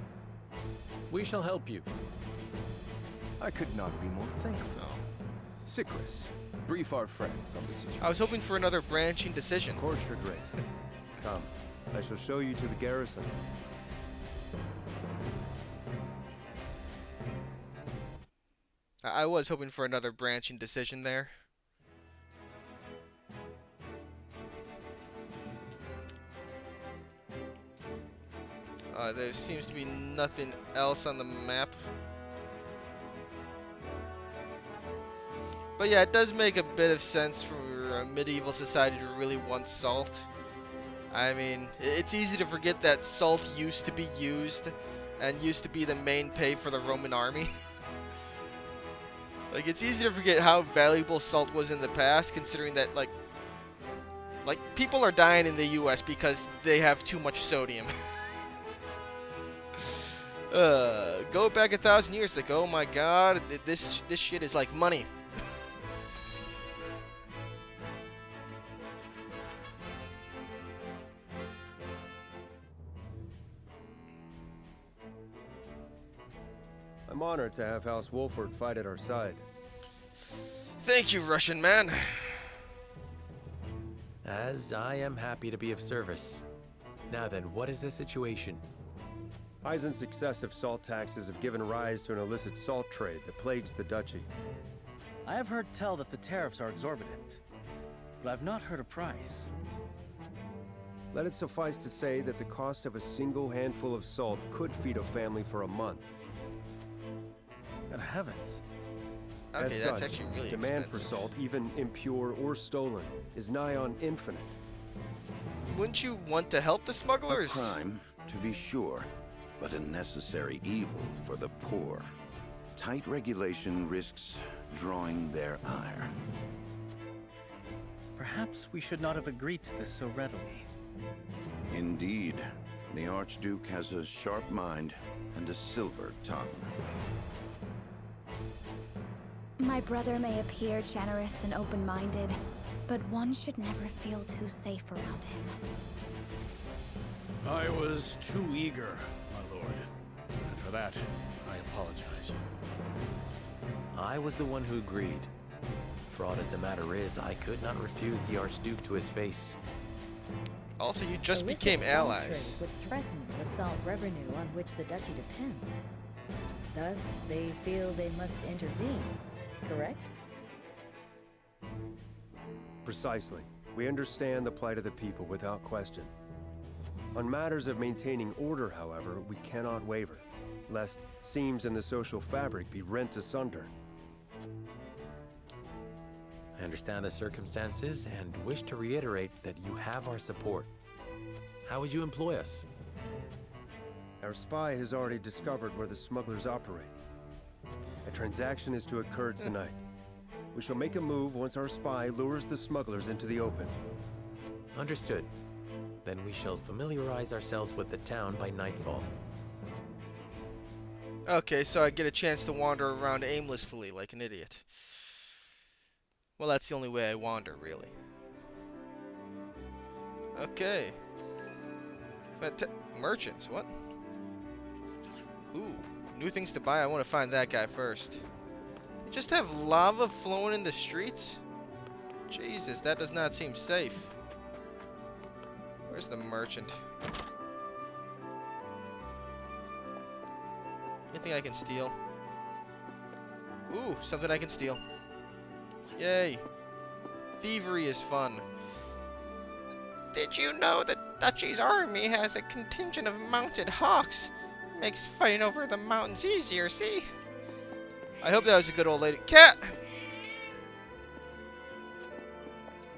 We shall help you.
I could not be more thankful. Sicris, brief our friends on the situation.
I was hoping for another branching decision.
Of course, Your Grace. Come, I shall show you to the garrison.
I was hoping for another branching decision there. There seems to be nothing else on the map. But yeah, it does make a bit of sense for a medieval society to really want salt. I mean, it's easy to forget that salt used to be used and used to be the main pay for the Roman army. Like, it's easy to forget how valuable salt was in the past, considering that, like people are dying in the US because they have too much sodium. Go back 1,000 years ago, oh my god, this shit is like money.
I'm honored to have House Wolford fight at our side.
Thank you, Russian man.
As I am happy to be of service. Now then, what is the situation?
Eisen's excessive salt taxes have given rise to an illicit salt trade that plagues the duchy.
I have heard tell that the tariffs are exorbitant, but I've not heard a price.
Let it suffice to say that the cost of a single handful of salt could feed a family for a month.
Good heavens.
Okay,
As
that's
such,
actually really
demand
expensive.
for salt, even impure or stolen, is nigh on infinite.
Wouldn't you want to help the smugglers?
A crime, to be sure, but a necessary evil for the poor. Tight regulation risks drawing their ire.
Perhaps we should not have agreed to this so readily.
Indeed, the Archduke has a sharp mind and a silver tongue.
My brother may appear generous and open-minded, but one should never feel too safe around him.
I was too eager, my lord. And for that, I apologize.
I was the one who agreed. Fraught as the matter is, I could not refuse the Archduke to his face.
Also, you just
Illicit
became
salt
allies.
trade would threaten the salt revenue on which the duchy depends. Thus, they feel they must intervene, correct?
Precisely. We understand the plight of the people without question. On matters of maintaining order, however, we cannot waver, lest seams in the social fabric be rent asunder.
I understand the circumstances and wish to reiterate that you have our support. How would you employ us?
Our spy has already discovered where the smugglers operate. A transaction is to occur tonight. We shall make a move once our spy lures the smugglers into the open.
Understood. Then we shall familiarize ourselves with the town by nightfall.
Okay, so I get a chance to wander around aimlessly like an idiot. Well, that's the only way I wander, really. Okay. Merchants, what? Ooh, new things to buy. I want to find that guy first. They just have lava flowing in the streets? Jesus, that does not seem safe. Where's the merchant? Anything I can steal? Ooh, something I can steal. Yay. Thievery is fun. Did you know the Duchy's army has a contingent of mounted hawks? Makes fighting over the mountains easier, see? I hope that was a good old lady. Cat!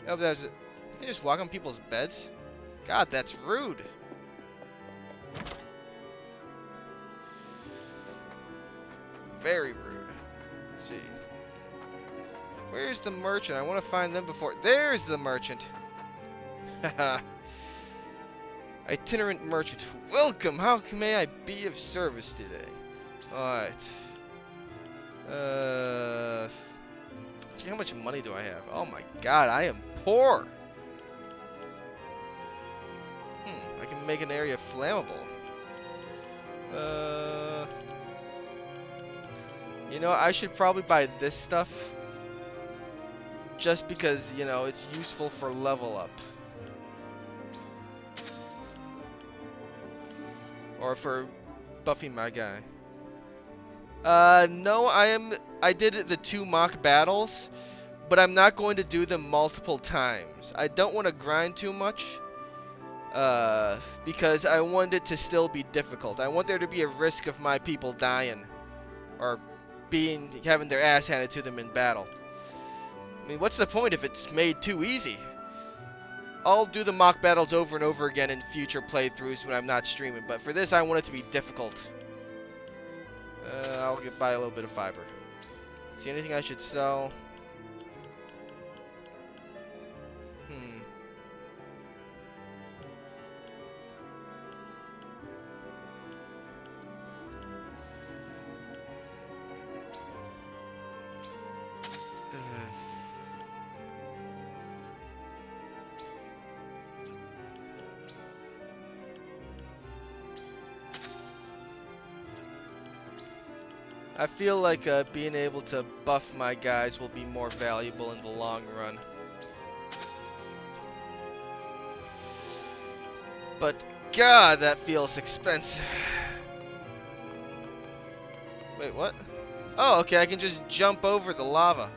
I hope that was... You can just walk on people's beds? God, that's rude. Very rude. Let's see. Where's the merchant? I want to find them before... There's the merchant. Haha. Itinerant merchant. Welcome. How may I be of service today? Alright. Gee, how much money do I have? Oh my god, I am poor. I can make an area flammable. You know, I should probably buy this stuff. Just because, you know, it's useful for level up. Or for buffing my guy. No, I did the 2 mock battles, but I'm not going to do them multiple times. I don't want to grind too much, because I want it to still be difficult. I want there to be a risk of my people dying, or having their ass handed to them in battle. I mean, what's the point if it's made too easy? I'll do the mock battles over and over again in future playthroughs when I'm not streaming, but for this I want it to be difficult. I'll buy a little bit of fiber. See anything I should sell? I feel like being able to buff my guys will be more valuable in the long run. But God, that feels expensive. Wait, what? Oh, okay, I can just jump over the lava.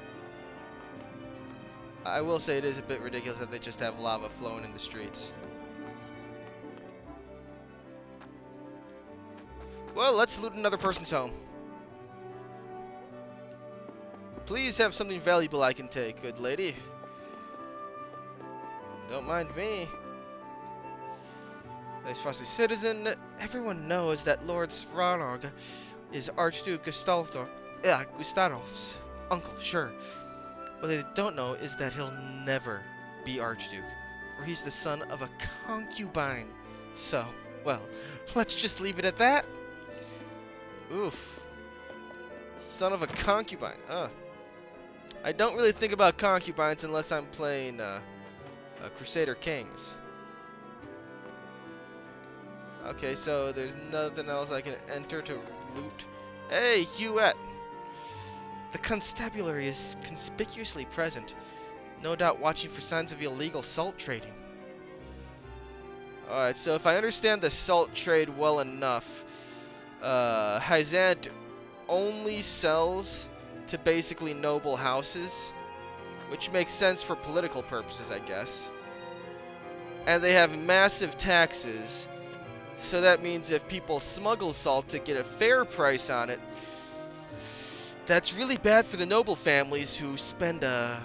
I will say it is a bit ridiculous that they just have lava flowing in the streets. Well, let's loot another person's home. Please have something valuable I can take, good lady. Don't mind me. As Frosty Citizen, everyone knows that Lord Svarog is Archduke Gustav's uncle, sure. What they don't know is that he'll never be Archduke, for he's the son of a concubine. So, well, let's just leave it at that. Oof. Son of a concubine. I don't really think about concubines unless I'm playing Crusader Kings. Okay, so there's nothing else I can enter to loot. Hey, Huette! The constabulary is conspicuously present, no doubt watching for signs of illegal salt trading. Alright, so if I understand the salt trade well enough, Hyzant only sells to basically noble houses, which makes sense for political purposes, I guess. And they have massive taxes, so that means if people smuggle salt to get a fair price on it, that's really bad for the noble families who spend a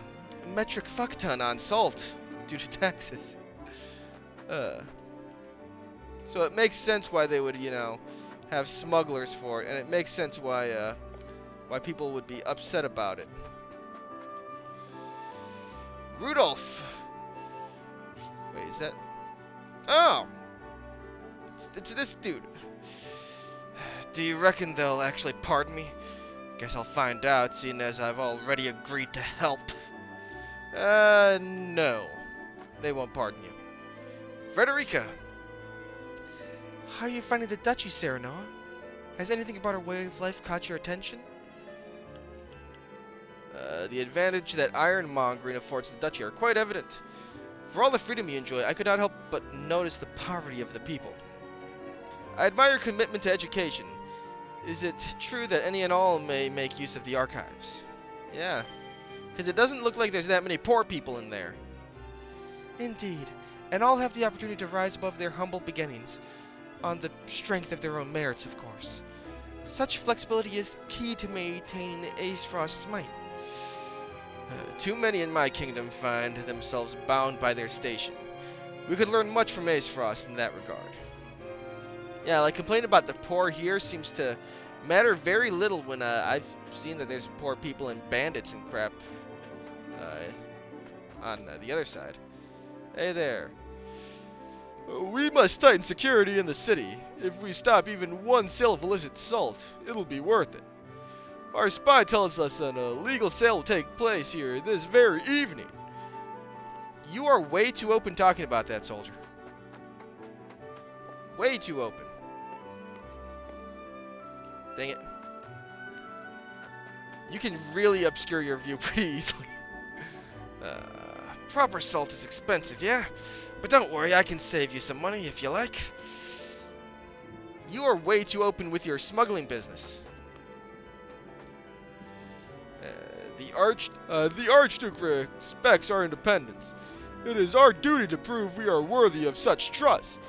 metric fuck ton on salt due to taxes. So it makes sense why they would, you know, have smugglers for it, and it makes sense why people would be upset about it. Rudolph! Wait, is that... Oh! It's this dude. Do you reckon they'll actually pardon me? Guess I'll find out, seeing as I've already agreed to help. No. They won't pardon you. Frederica! How are you finding the duchy, Serenoa? Has anything about her way of life caught your attention? The advantage that ironmongering affords the duchy are quite evident. For all the freedom you enjoy, I could not help but notice the poverty of the people. I admire your commitment to education. Is it true that any and all may make use of the archives? Yeah, because it doesn't look like there's that many poor people in there. Indeed, and all have the opportunity to rise above their humble beginnings, on the strength of their own merits, of course. Such flexibility is key to maintaining the Aesfrost's might. Too many in my kingdom find themselves bound by their station. We could learn much from Aesfrost in that regard. Yeah, like complaining about the poor here seems to matter very little when I've seen that there's poor people and bandits and crap on the other side. Hey there. We must tighten security in the city. If we stop even one sale of illicit salt, it'll be worth it. Our spy tells us an illegal sale will take place here this very evening. You are way too open talking about that, soldier. Way too open. Dang it. You can really obscure your view pretty easily. Proper salt is expensive, yeah? But don't worry, I can save you some money if you like. You are way too open with your smuggling business. The Archduke respects our independence. It is our duty to prove we are worthy of such trust.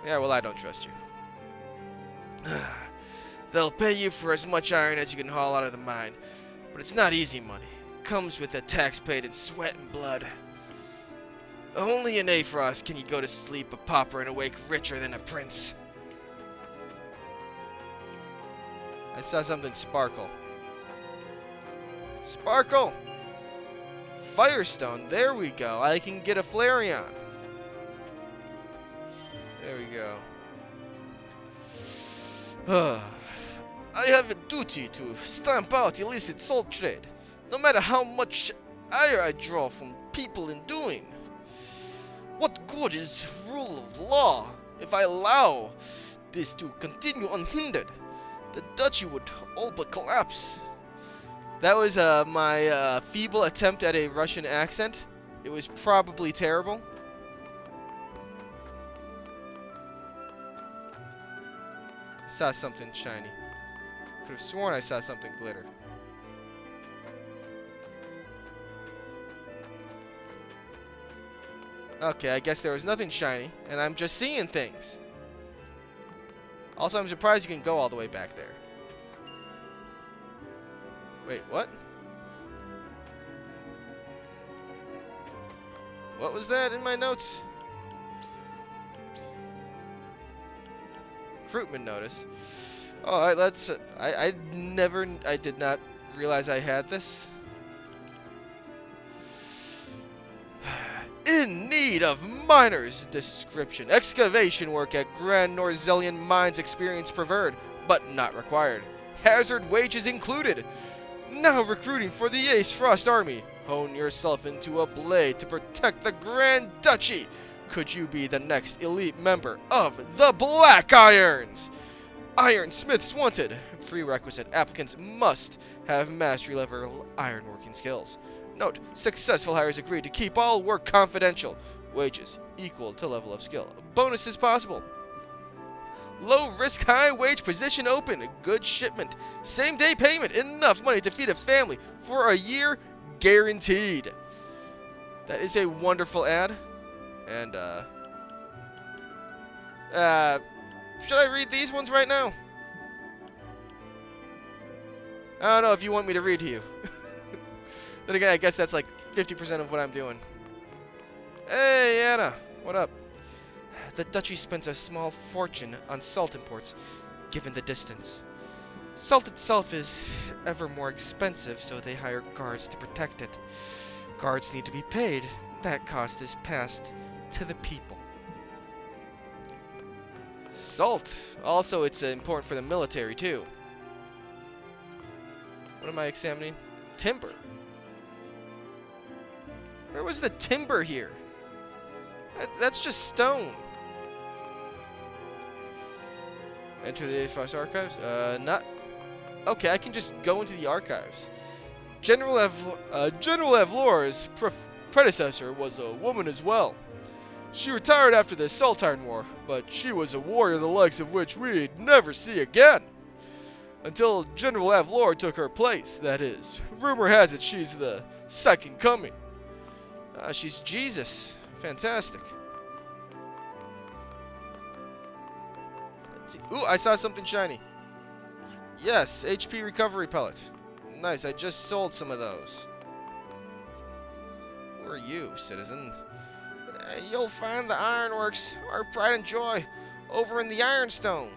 Yeah, well, I don't trust you. They'll pay you for as much iron as you can haul out of the mine, but it's not easy money. It comes with a tax paid in sweat and blood. Only in Aefrost can you go to sleep a pauper and awake richer than a prince. I saw something sparkle. Sparkle! Firestone, there we go. I can get a Flareon. There we go. I have a duty to stamp out illicit salt trade, no matter how much ire I draw from people in doing. What good is rule of law if I allow this to continue unhindered? The duchy would all but collapse. That was my feeble attempt at a Russian accent. It was probably terrible. Saw something shiny. Could have sworn I saw something glitter. Okay, I guess there was nothing shiny, and I'm just seeing things. Also, I'm surprised you can go all the way back there. Wait, what? What was that in my notes? Recruitment notice. Alright, let's... I did not realize I had this. In need of miners description. Excavation work at Grand Norzelian Mines experience preferred, but not required. Hazard wages included. Now recruiting for the Aesfrost army. Hone yourself into a blade to protect the Grand Duchy. Could you be the next elite member of the Black Irons? Ironsmiths wanted. Prerequisite applicants must have mastery level ironworking skills. Note, successful hires agreed to keep all work confidential. Wages equal to level of skill. Bonuses possible. Low risk, high wage position open. Good shipment. Same day payment. Enough money to feed a family for a year guaranteed. That is a wonderful ad. And, should I read these ones right now? I don't know if you want me to read to you. Then again, I guess that's like 50% of what I'm doing. Hey, Anna. What up? The duchy spends a small fortune on salt imports, given the distance. Salt itself is ever more expensive, so they hire guards to protect it. Guards need to be paid. That cost is passed to the people. Salt. Also, it's important for the military, too. What am I examining? Timber. Where was the timber here? That's just stone. Enter the Aefrost archives? Not... Okay, I can just go into the archives. General Evlore's predecessor was a woman as well. She retired after the Saltarn War, but she was a warrior the likes of which we'd never see again. Until General Evlore took her place, that is. Rumor has it she's the second coming. She's Jesus. Fantastic. Let's see. Ooh, I saw something shiny. Yes, HP recovery pellet. Nice, I just sold some of those. Where are you, citizen? You'll find the ironworks, our pride and joy, over in the Ironstone.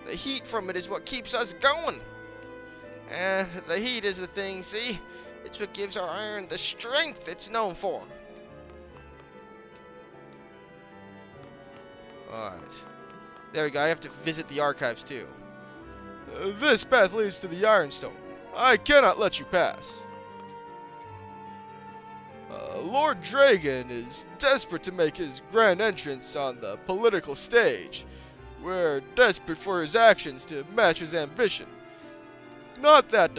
The heat from it is what keeps us going. And the heat is the thing, see? It's what gives our iron the strength it's known for. Alright. There we go. I have to visit the archives, too. This path leads to the Ironstone. I cannot let you pass. Lord Dragon is desperate to make his grand entrance on the political stage. We're desperate for his actions to match his ambition. Not that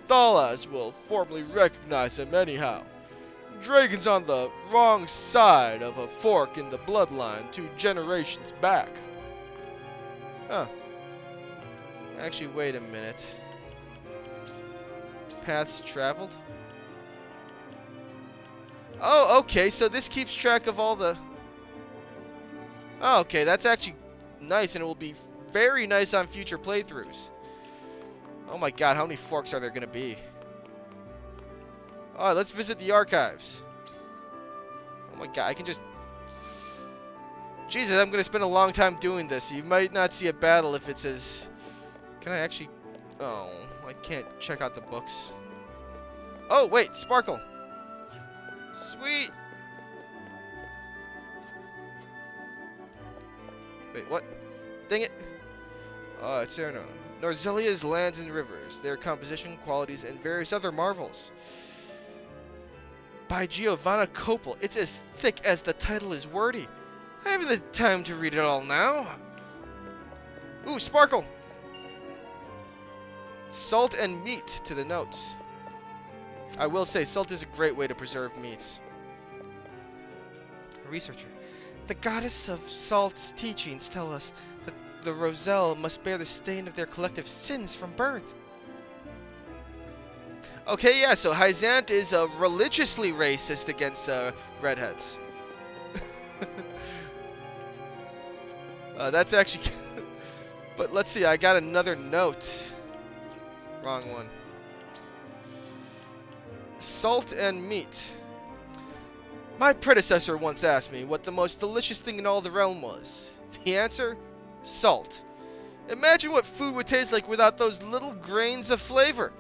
Thalas will formally recognize him anyhow. Dragon's on the wrong side of a fork in the bloodline 2 generations back. Huh. Actually, wait a minute. Paths traveled? Oh, okay, so this keeps track of all the... Oh, okay, that's actually nice, and it will be very nice on future playthroughs. Oh my god, how many forks are there going to be? Alright, let's visit the archives. Oh my god, I can just... Jesus, I'm going to spend a long time doing this. You might not see a battle if it says... Can I actually... Oh, I can't check out the books. Oh, wait, Sparkle. Sweet. Wait, what? Dang it. Oh, it's Sereno. Norzelia's lands and rivers, their composition, qualities, and various other marvels. By Giovanna Copel. It's as thick as the title is wordy. I haven't the time to read it all now. Ooh, Sparkle. Salt and meat to the notes. I will say, salt is a great way to preserve meats. A researcher. The goddess of salt's teachings tell us that the Roselle must bear the stain of their collective sins from birth. Okay, yeah, so Hyzant is religiously racist against redheads. That's actually... But let's see, I got another note. Wrong one. Salt and meat. My predecessor once asked me what the most delicious thing in all the realm was. The answer? Salt. Imagine what food would taste like without those little grains of flavor.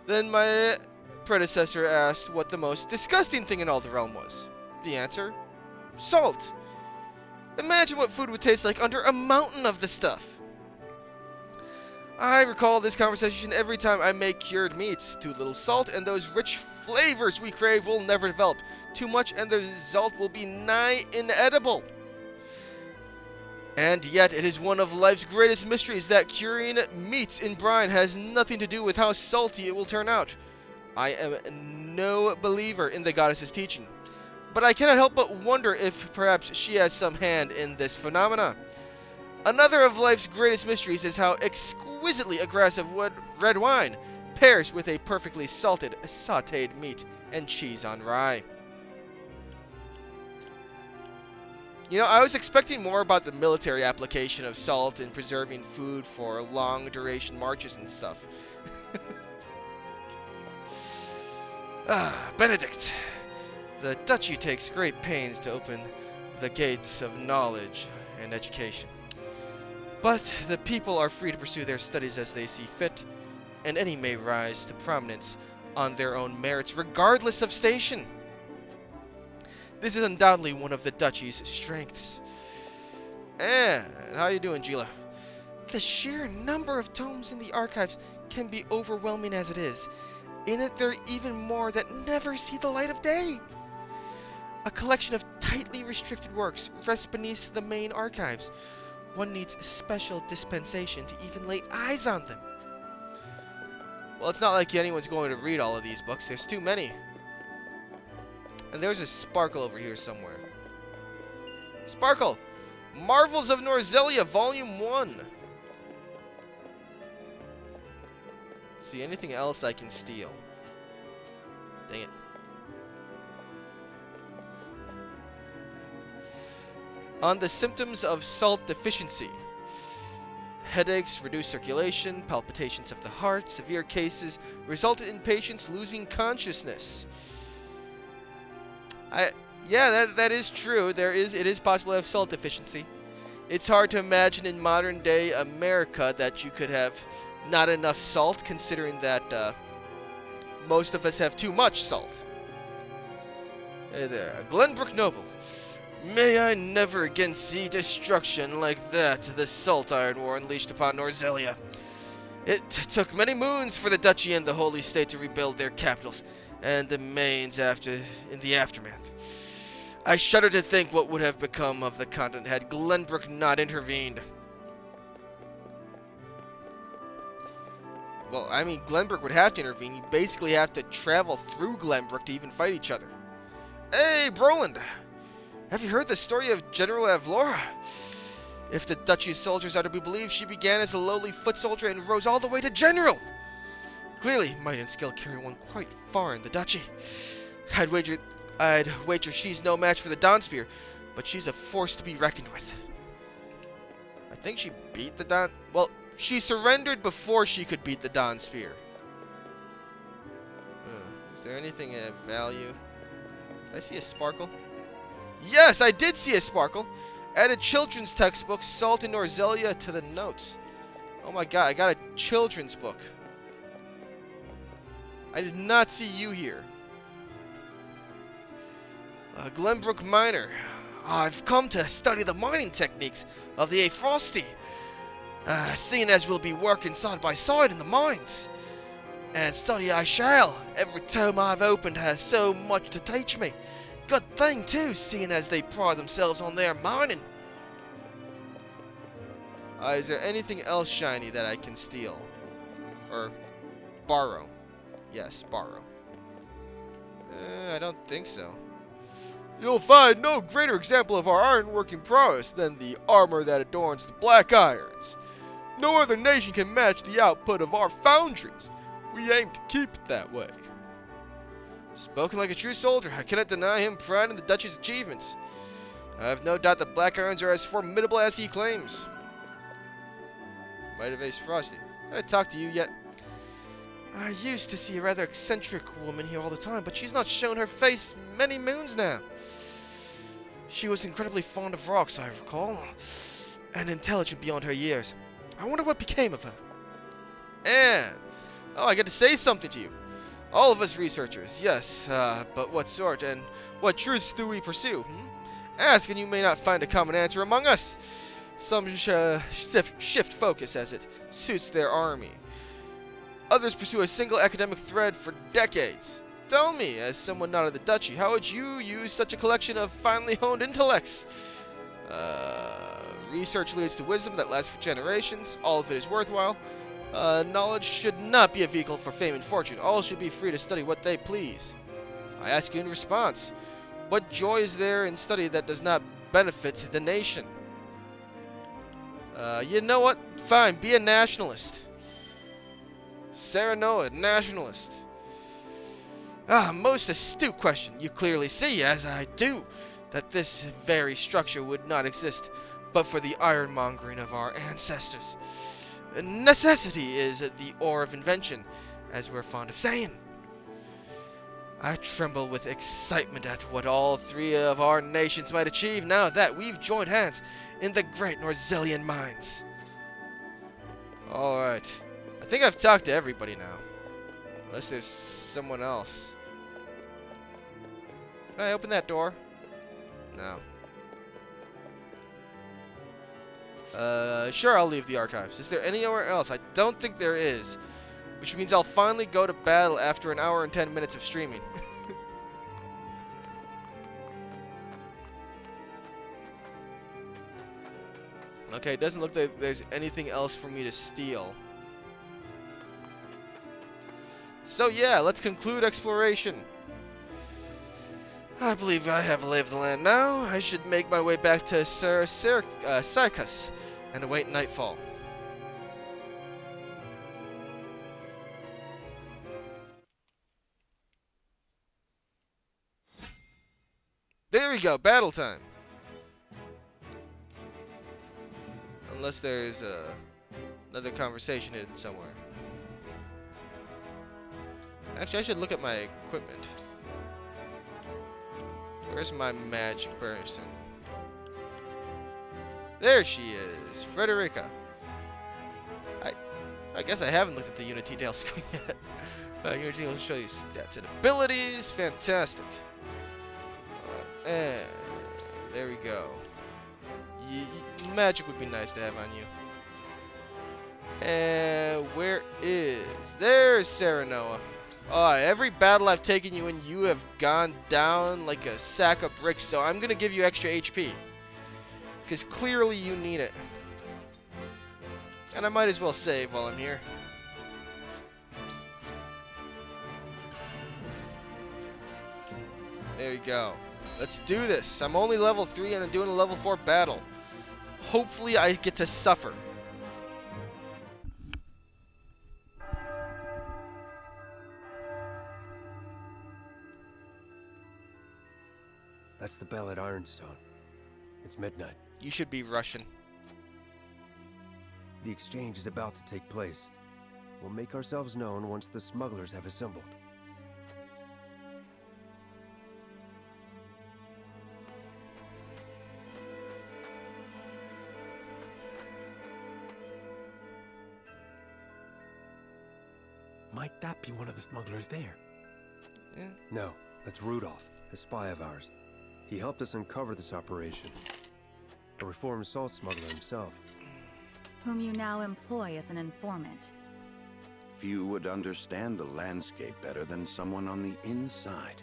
Then my predecessor asked what the most disgusting thing in all the realm was. The answer? Salt. Imagine what food would taste like under a mountain of the stuff. I recall this conversation every time I make cured meats. Too little salt and those rich flavors we crave will never develop. Too much and the result will be nigh inedible. And yet it is one of life's greatest mysteries that curing meats in brine has nothing to do with how salty it will turn out. I am no believer in the goddess's teaching, but I cannot help but wonder if perhaps she has some hand in this phenomena. Another of life's greatest mysteries is how exquisitely aggressive red wine pairs with a perfectly salted, sautéed meat and cheese on rye. You know, I was expecting more about the military application of salt in preserving food for long duration marches and stuff. Benedict. The duchy takes great pains to open the gates of knowledge and education. But the people are free to pursue their studies as they see fit, and any may rise to prominence on their own merits, regardless of station. This is undoubtedly one of the duchy's strengths. And how you doing, Gila? The sheer number of tomes in the archives can be overwhelming as it is. In it, there are even more that never see the light of day. A collection of tightly restricted works rests beneath the main archives. One needs special dispensation to even lay eyes on them. Well, it's not like anyone's going to read all of these books. There's too many. And there's a Sparkle over here somewhere. Sparkle! Marvels of Norzelia, Volume 1. See, anything else I can steal? Dang it. On the symptoms of salt deficiency. Headaches, reduced circulation, palpitations of the heart, severe cases resulted in patients losing consciousness. Yeah, that is true. It is possible to have salt deficiency. It's hard to imagine in modern day America that you could have not enough salt, considering that most of us have too much salt. Hey there, Glenbrook Noble. May I never again see destruction like that the Salt Iron War unleashed upon Norzelia. It took many moons for the Duchy and the Holy State to rebuild their capitals and domains in the aftermath. I shudder to think what would have become of the continent had Glenbrook not intervened. Well, I mean, Glenbrook would have to intervene. You basically have to travel through Glenbrook to even fight each other. Hey, Broland! Have you heard the story of General Avlora? If the Duchy's soldiers are to be believed, she began as a lowly foot soldier and rose all the way to general. Clearly, might and skill carry one quite far in the Duchy. I'd wager she's no match for the Dawnspear, but she's a force to be reckoned with. I think she beat the well, she surrendered before she could beat the Dawnspear. Is there anything of value? Did I see a sparkle? Yes, I did see a sparkle. Added children's textbook, Salt in Norzelia, to the notes. Oh my god, I got a children's book. I did not see you here. Glenbrook Miner. I've come to study the mining techniques of the Aefrosti. Seeing as we'll be working side by side in the mines. And study I shall. Every tome I've opened has so much to teach me. Good thing too, seeing as they pride themselves on their mining. Is there anything else shiny that I can steal? Or borrow? Yes, borrow. I don't think so. You'll find no greater example of our ironworking prowess than the armor that adorns the Black Irons. No other nation can match the output of our foundries. We aim to keep it that way. Spoken like a true soldier, I cannot deny him pride in the Duchy's achievements. I have no doubt the Black Irons are as formidable as he claims. Might have Ace Frosty. Did I talk to you yet? I used to see a rather eccentric woman here all the time, but she's not shown her face many moons now. She was incredibly fond of rocks, I recall, and intelligent beyond her years. I wonder what became of her. And, I get to say something to you. All of us researchers, yes, but what sort and what truths do we pursue? Ask and you may not find a common answer among us. Some shift focus as it suits their army. Others pursue a single academic thread for decades. Tell me, as someone not of the Duchy, how would you use such a collection of finely honed intellects? Research leads to wisdom that lasts for generations. All of it is worthwhile. Knowledge should not be a vehicle for fame and fortune. All should be free to study what they please. I ask you in response, what joy is there in study that does not benefit the nation? You know what? Fine, be a nationalist. Serenoa, nationalist. Most astute question. You clearly see, as I do, that this very structure would not exist but for the ironmongering of our ancestors. Necessity is the ore of invention, as we're fond of saying. I tremble with excitement at what all three of our nations might achieve now that we've joined hands in the great Norzelian mines. Alright. I think I've talked to everybody now. Unless there's someone else. Can I open that door? No. Sure, I'll leave the archives. Is there anywhere else? I don't think there is. Which means I'll finally go to battle after an hour and 10 minutes of streaming. Okay, it doesn't look like there's anything else for me to steal. So yeah, let's conclude exploration. I believe I have a lay of the land now. I should make my way back to Sycus and await nightfall. There we go, battle time. Unless there's another conversation hidden somewhere. Actually, I should look at my equipment. Where's my magic person? There she is, Frederica. I guess I haven't looked at the unit detail screen yet. Unit detail will show you stats and abilities. Fantastic. And There we go. Magic would be nice to have on you. And where is... There's Serenoa. Every battle I've taken you in, you have gone down like a sack of bricks, so I'm going to give you extra HP. Because clearly you need it. And I might as well save while I'm here. There you go. Let's do this. I'm only level 3 and I'm doing a level 4 battle. Hopefully I get to suffer.
That's the bell at Ironstone. It's midnight.
You should be Russian.
The exchange is about to take place. We'll make ourselves known once the smugglers have assembled.
Might that be one of the smugglers there?
Yeah.
No, that's Rudolph, a spy of ours. He helped us uncover this operation. A reformed salt smuggler himself.
Whom you now employ as an informant.
Few would understand the landscape better than someone on the inside.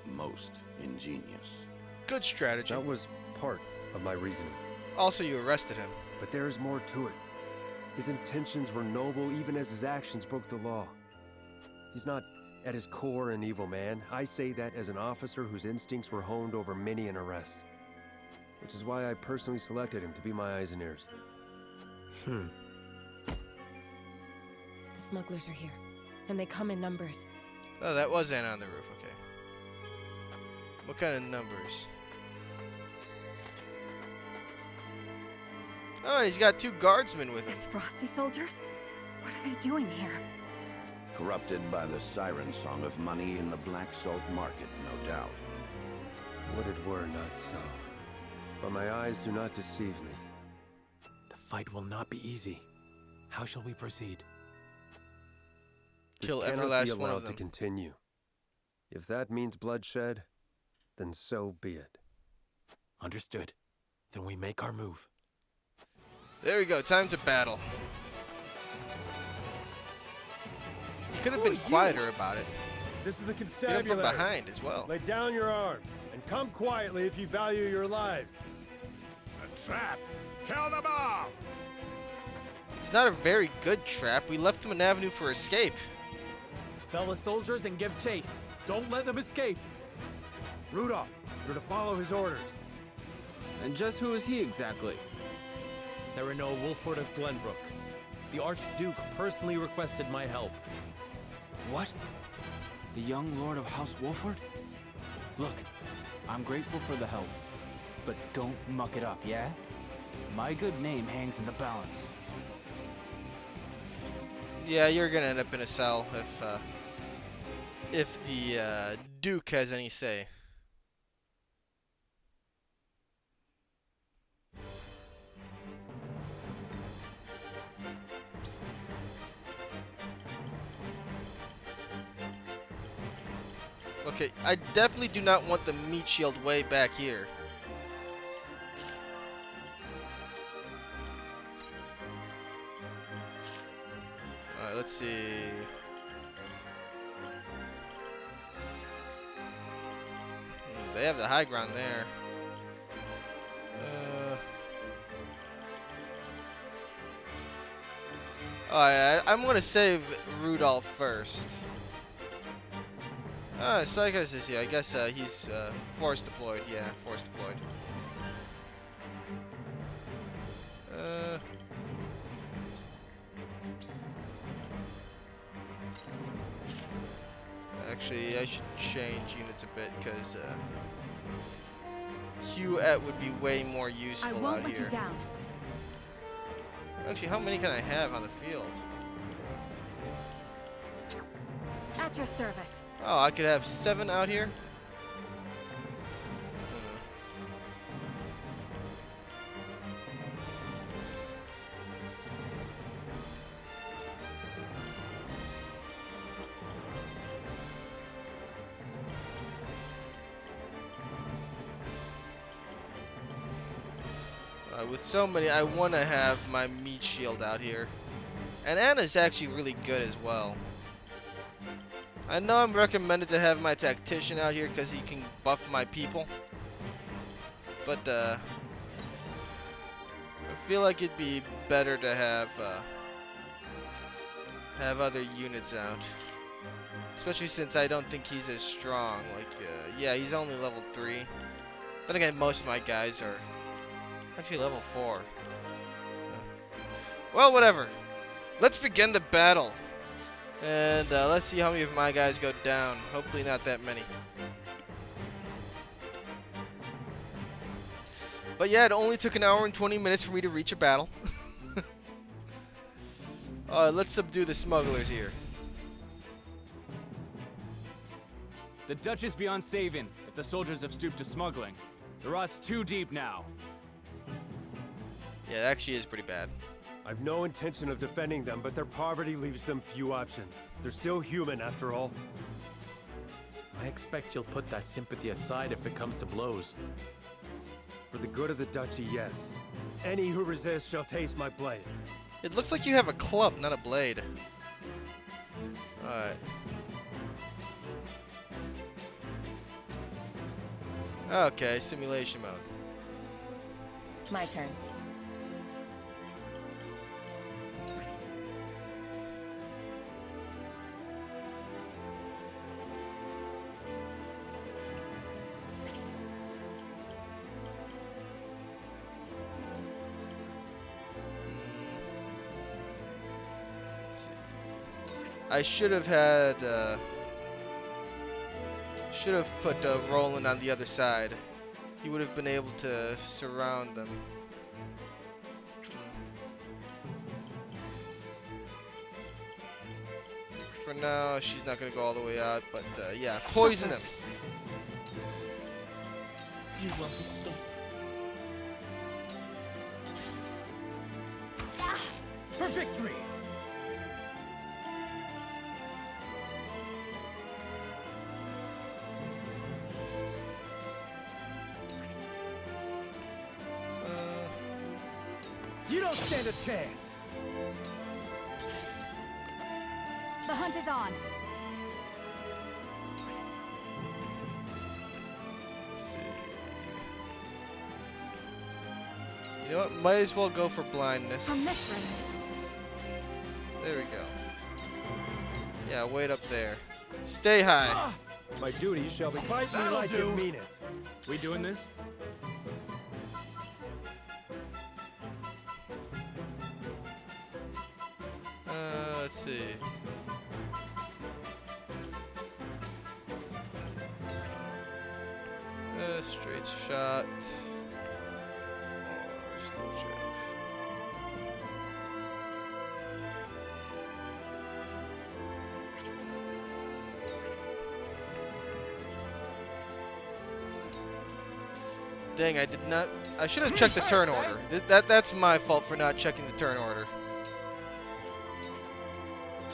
Most ingenious.
Good strategy.
That was part of my reasoning.
Also, you arrested him.
But there is more to it. His intentions were noble even as his actions broke the law. He's not at his core an evil man. I say that as an officer whose instincts were honed over many an arrest. Which is why I personally selected him to be my eyes and ears.
The smugglers are here, and they come in numbers.
Oh, that was Anna on the roof, okay. What kind of numbers? Oh, and he's got 2 guardsmen with him.
These Frosty soldiers? What are they doing here?
Corrupted by the siren song of money in the black salt market, no doubt.
Would it were not so. But my eyes do not deceive me.
The fight will not be easy. How shall we proceed?
Kill
This
every
cannot
last
be
one
allowed
of them.
to continue. If that means bloodshed, then so be it.
Understood. Then we make our move.
There we go, time to battle. You could have been quieter about it.
This is the
Get him
constabulary.
from behind as well.
Lay down your arms and come quietly if you value your lives.
A trap! Kill them all!
It's not a very good trap. We left them an avenue for escape.
Fellow soldiers, and give chase. Don't let them escape.
Rudolph, you're to follow his orders.
And just who is he exactly?
Serenoa Wolford of Glenbrook. The Archduke personally requested my help.
What? The young Lord of House Wolford? Look, I'm grateful for the help, but don't muck it up, yeah? My good name hangs in the balance.
Yeah, you're gonna end up in a cell if the Duke has any say. Okay, I definitely do not want the meat shield way back here. Alright, let's see. They have the high ground there. Alright, I'm gonna save Rudolph first. Psychos is here. I guess he's force deployed. Yeah, force deployed. Actually, I should change units a bit because Hughette would be way more useful out
let
here.
you down.
Actually, how many can I have on the field?
At your service.
Oh, I could have 7 out here. With so many, I want to have my meat shield out here. And Anna's actually really good as well. I know I'm recommended to have my tactician out here because he can buff my people. But I feel like it'd be better to have other units out. Especially since I don't think he's as strong. Like, yeah, he's only level 3. Then again, most of my guys are actually level 4. Well, whatever. Let's begin the battle. And let's see how many of my guys go down. Hopefully not that many. But yeah, it only took an hour and 20 minutes for me to reach a battle. Let's subdue the smugglers here.
The Dutch is beyond saving if the soldiers have stooped to smuggling. The rot's too deep now.
Yeah, it actually is pretty bad.
I've no intention of defending them, but their poverty leaves them few options. They're still human, after all.
I expect you'll put that sympathy aside if it comes to blows.
For the good of the duchy, yes. Any who resist shall taste my blade.
It looks like you have a club, not a blade. Alright. Okay, simulation mode.
My turn.
I should have had, should have put Roland on the other side. He would have been able to surround them. For now, she's not going to go all the way out, but yeah, poison them.
You won't escape.
For victory! You don't stand a chance.
The hunt is on.
Let's see. You know what? Might as well go for blindness.
From this range.
There we go. Yeah, wait up there. Stay high.
My duty shall be fight me like you mean it.
We doing this?
Let's see. Straight shot. Or steel trap. Dang, I did not. I should have checked the turn order. That's my fault for not checking the turn order.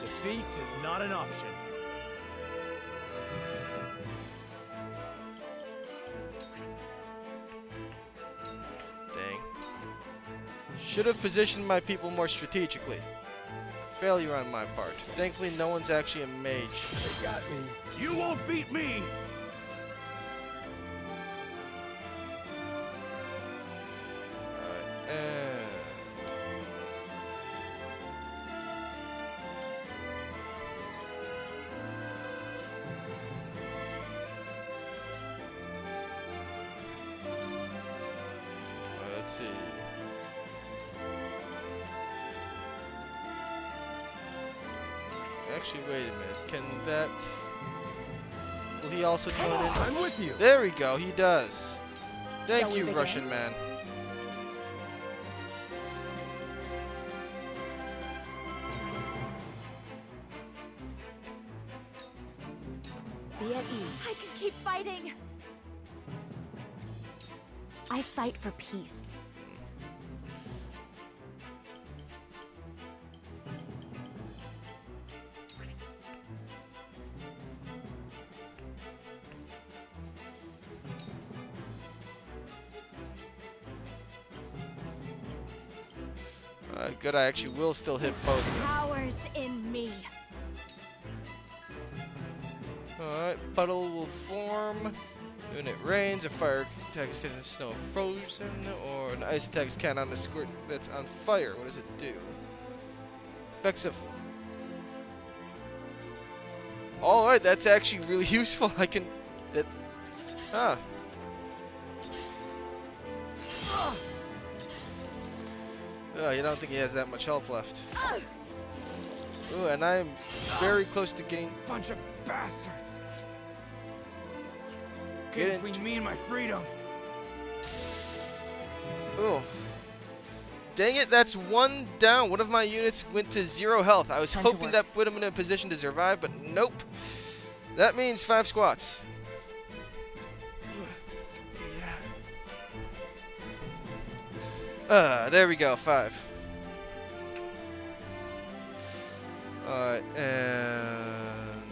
Defeat is not an option.
Dang. Should have positioned my people more strategically. Failure on my part. Thankfully, no one's actually a mage.
They got me.
You won't beat me!
Let's see. Actually, wait a minute. Can that... Will he also join in?
I'm with you.
There we go. He does. Thank
Shall we
you,
begin?
Russian man.
Be at ease. I can keep fighting. I fight for peace.
Good, I actually will still hit both of them.
Powers in me.
Alright, puddle will form when it rains. A fire attack is getting snow frozen, or an ice attack is cast on a squirt that's on fire. What does it do? Effects of. Alright, that's actually really useful. I can. That. Ah. You don't think he has that much health left. Ooh, and I'm very close to getting.
Bunch of bastards.
Get
Get between me and my freedom.
Ooh. Dang it, that's one down. One of my units went to 0 health. I was hoping that put him in a position to survive, but nope. That means 5 squats. There we go, 5. Alright, and...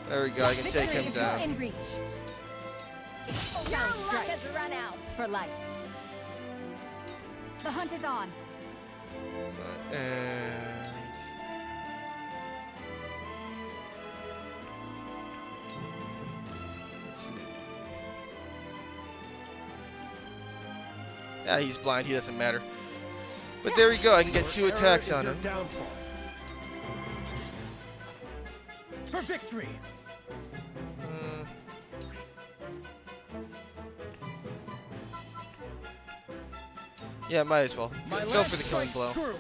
there we go, I can take him down.
In reach. Your luck has run out. For life. The hunt is on.
And... let's see. Yeah, he's blind. He doesn't matter. But there we go. I can get 2 attacks on him.
For victory.
Yeah, might as well. Go for the killing blow.
True.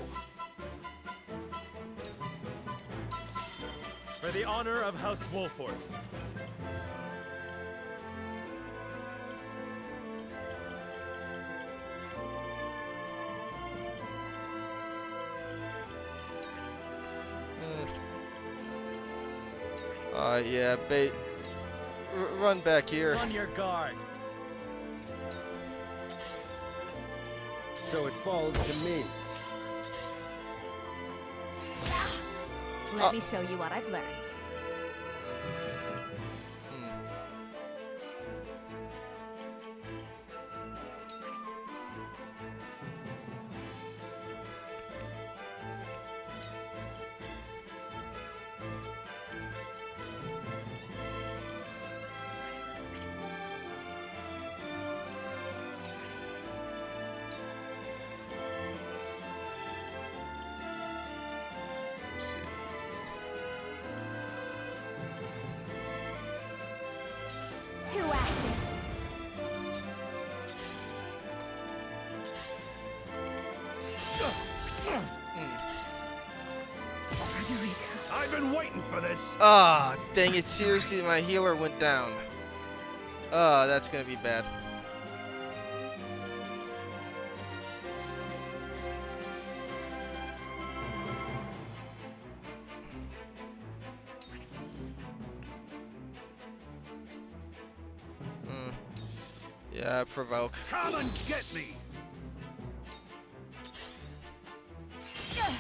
For the honor of House Wolford.
Yeah, bait. Run back here.
On your guard.
So it falls to me.
Let me show you what I've learned. Two ashes.
I've been waiting for this.
Ah, dang it. Seriously, my healer went down. Ah, that's gonna be bad. Yeah, provoke.
Come and get me.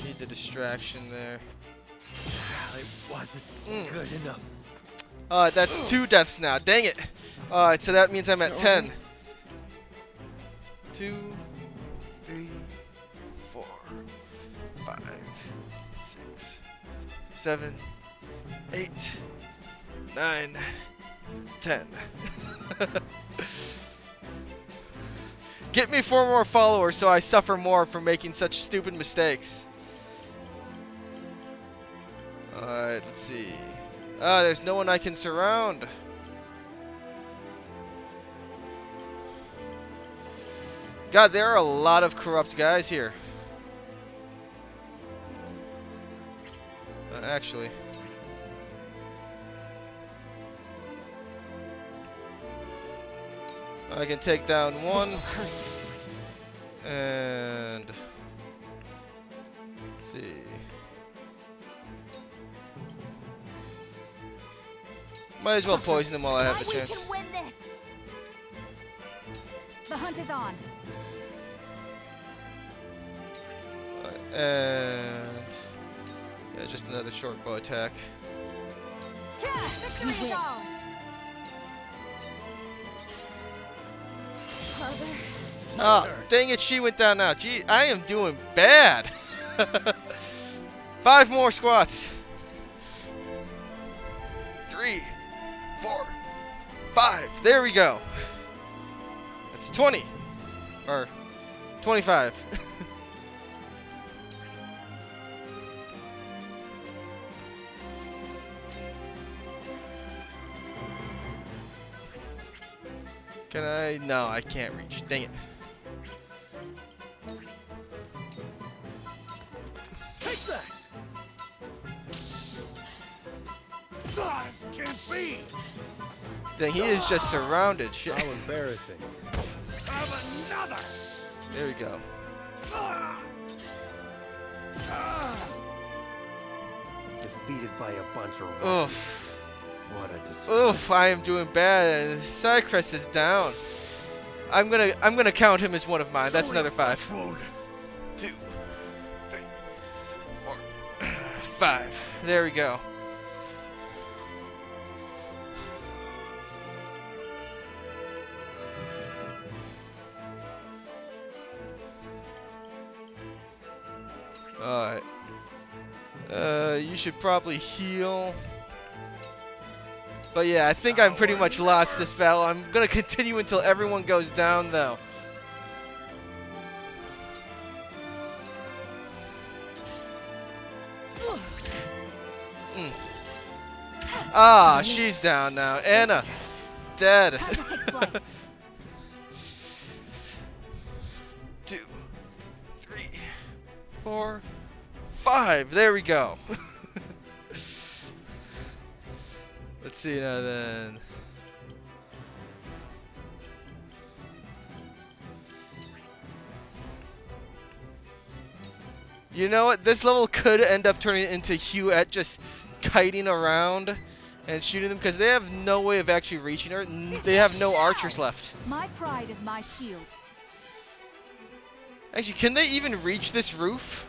Need the distraction there.
It wasn't good enough.
That's 2 deaths now. Dang it. Alright, so that means I'm at 10. 2, 3, 4, 5, 6, 7, 8, 9, 10. Get me 4 more followers so I suffer more for making such stupid mistakes. Alright, let's see. There's no one I can surround. God, there are a lot of corrupt guys here. Actually. I can take down 1. And... let's see. Might as well poison him while I have the chance.
We can win this. The hunt is on.
And... yeah, just another short bow attack.
Victory is ours.
Oh, dang it, she went down now. Gee, I am doing bad. 5 more squats. 3, 4, 5. There we go. That's 20. Or 25. Can I? No, I can't reach. Dang it.
Take that! This can't be!
Dang, he is just surrounded. Shit.
How embarrassing.
Have another!
There we go.
Defeated by a bunch of rocks.
Oof.
What a disgrace.
Oof, I am doing bad. Cycrest is down. I'm gonna count him as one of mine. That's another 5. 2, 3, 4, 5. There we go. Alright. You should probably heal. But yeah, I think I'm pretty much lost this battle. I'm gonna continue until everyone goes down, though. Ah, she's down now. Anna, dead. 2, 3, 4, 5. There we go. Let's see now then. You know what? This level could end up turning into Hughette just kiting around and shooting them because they have no way of actually reaching her. They have no archers left.
My pride is my shield.
Actually, can they even reach this roof?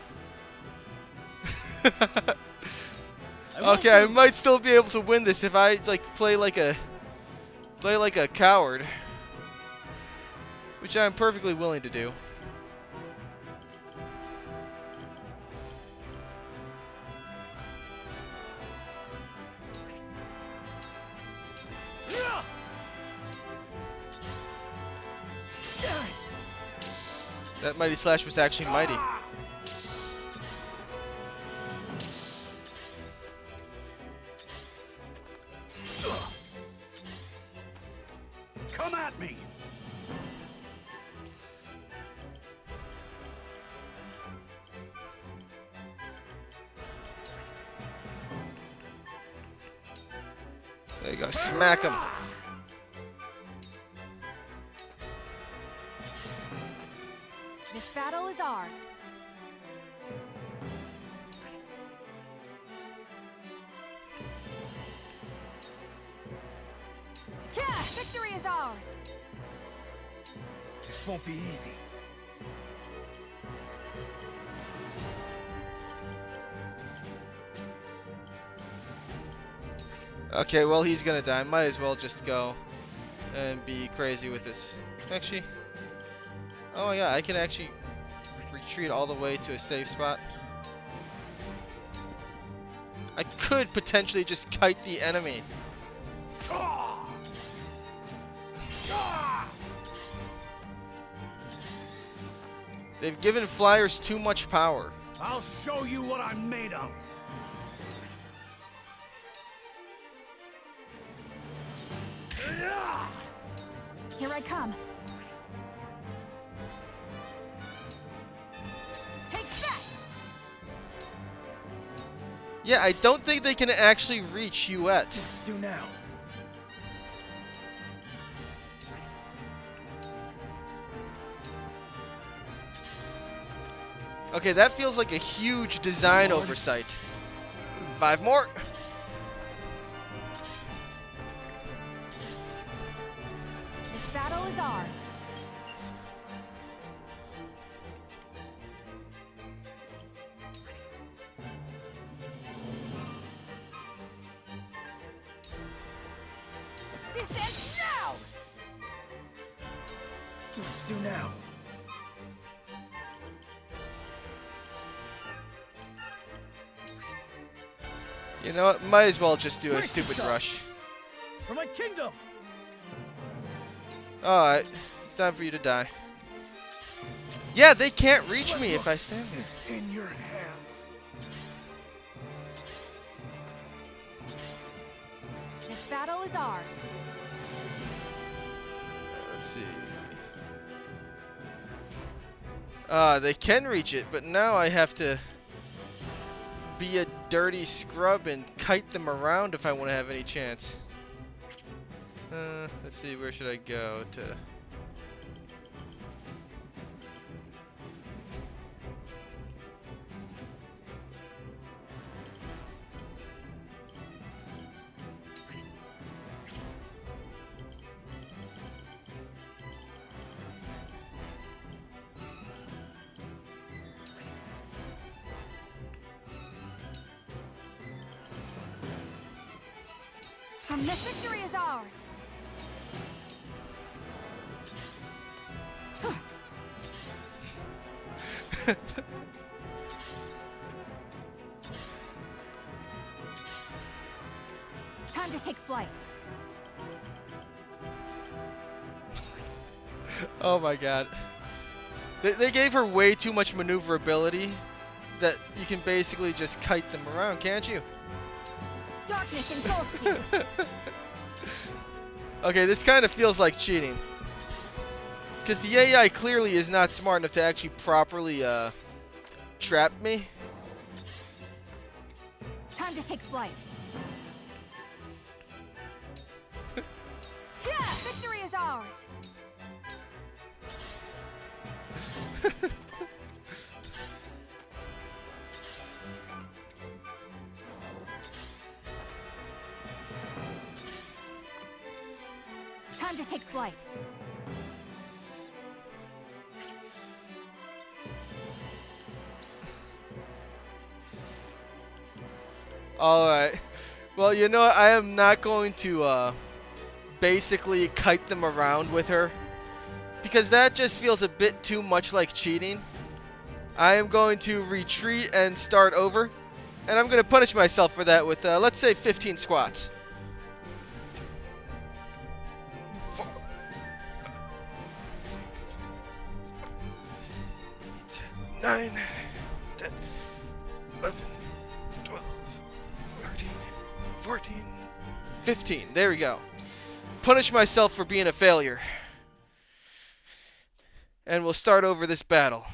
Okay, I might still be able to win this if I like play like a coward, which I'm perfectly willing to do. That mighty slash was actually mighty.
Come at me!
There you go, smack him.
This battle is ours. Cash, victory is ours.
This won't be easy.
Okay, well, he's gonna die. Might as well just go and be crazy with this. Actually, oh yeah, I can actually retreat all the way to a safe spot. I could potentially just kite the enemy. They've given flyers too much power.
I'll show you what I'm made of.
Here I come. Take that!
Yeah, I don't think they can actually reach Hughette.
Do now.
Okay, that feels like a huge design oversight. 5 more.
This battle is ours. This ends now!
Let's do now.
You know what? Might as well just do a stupid rush.
For my kingdom!
Alright, it's time for you to die. Yeah, they can't reach me if I stand there.
In your hands.
This battle is ours.
Let's see. They can reach it, but now I have to be a dirty scrub and kite them around if I want to have any chance. Let's see, where should I go to?
From this victory is ours. Time to take flight.
Oh my god. They gave her way too much maneuverability that you can basically just kite them around, can't you?
Darkness engulfs you.
Okay, this kind of feels like cheating. Because the AI clearly is not smart enough to actually properly trap me.
Time to take flight. Yeah, victory is ours. Time to take flight.
Alright. Well, you know what? I am not going to basically kite them around with her, because that just feels a bit too much like cheating. I am going to retreat and start over, and I'm going to punish myself for that with, let's say, 15 squats. 4, 5, 6, 7, 8, 9, 10, 11, 12, 13, 14, 15. There we go. Punish myself for being a failure. And we'll start over this battle.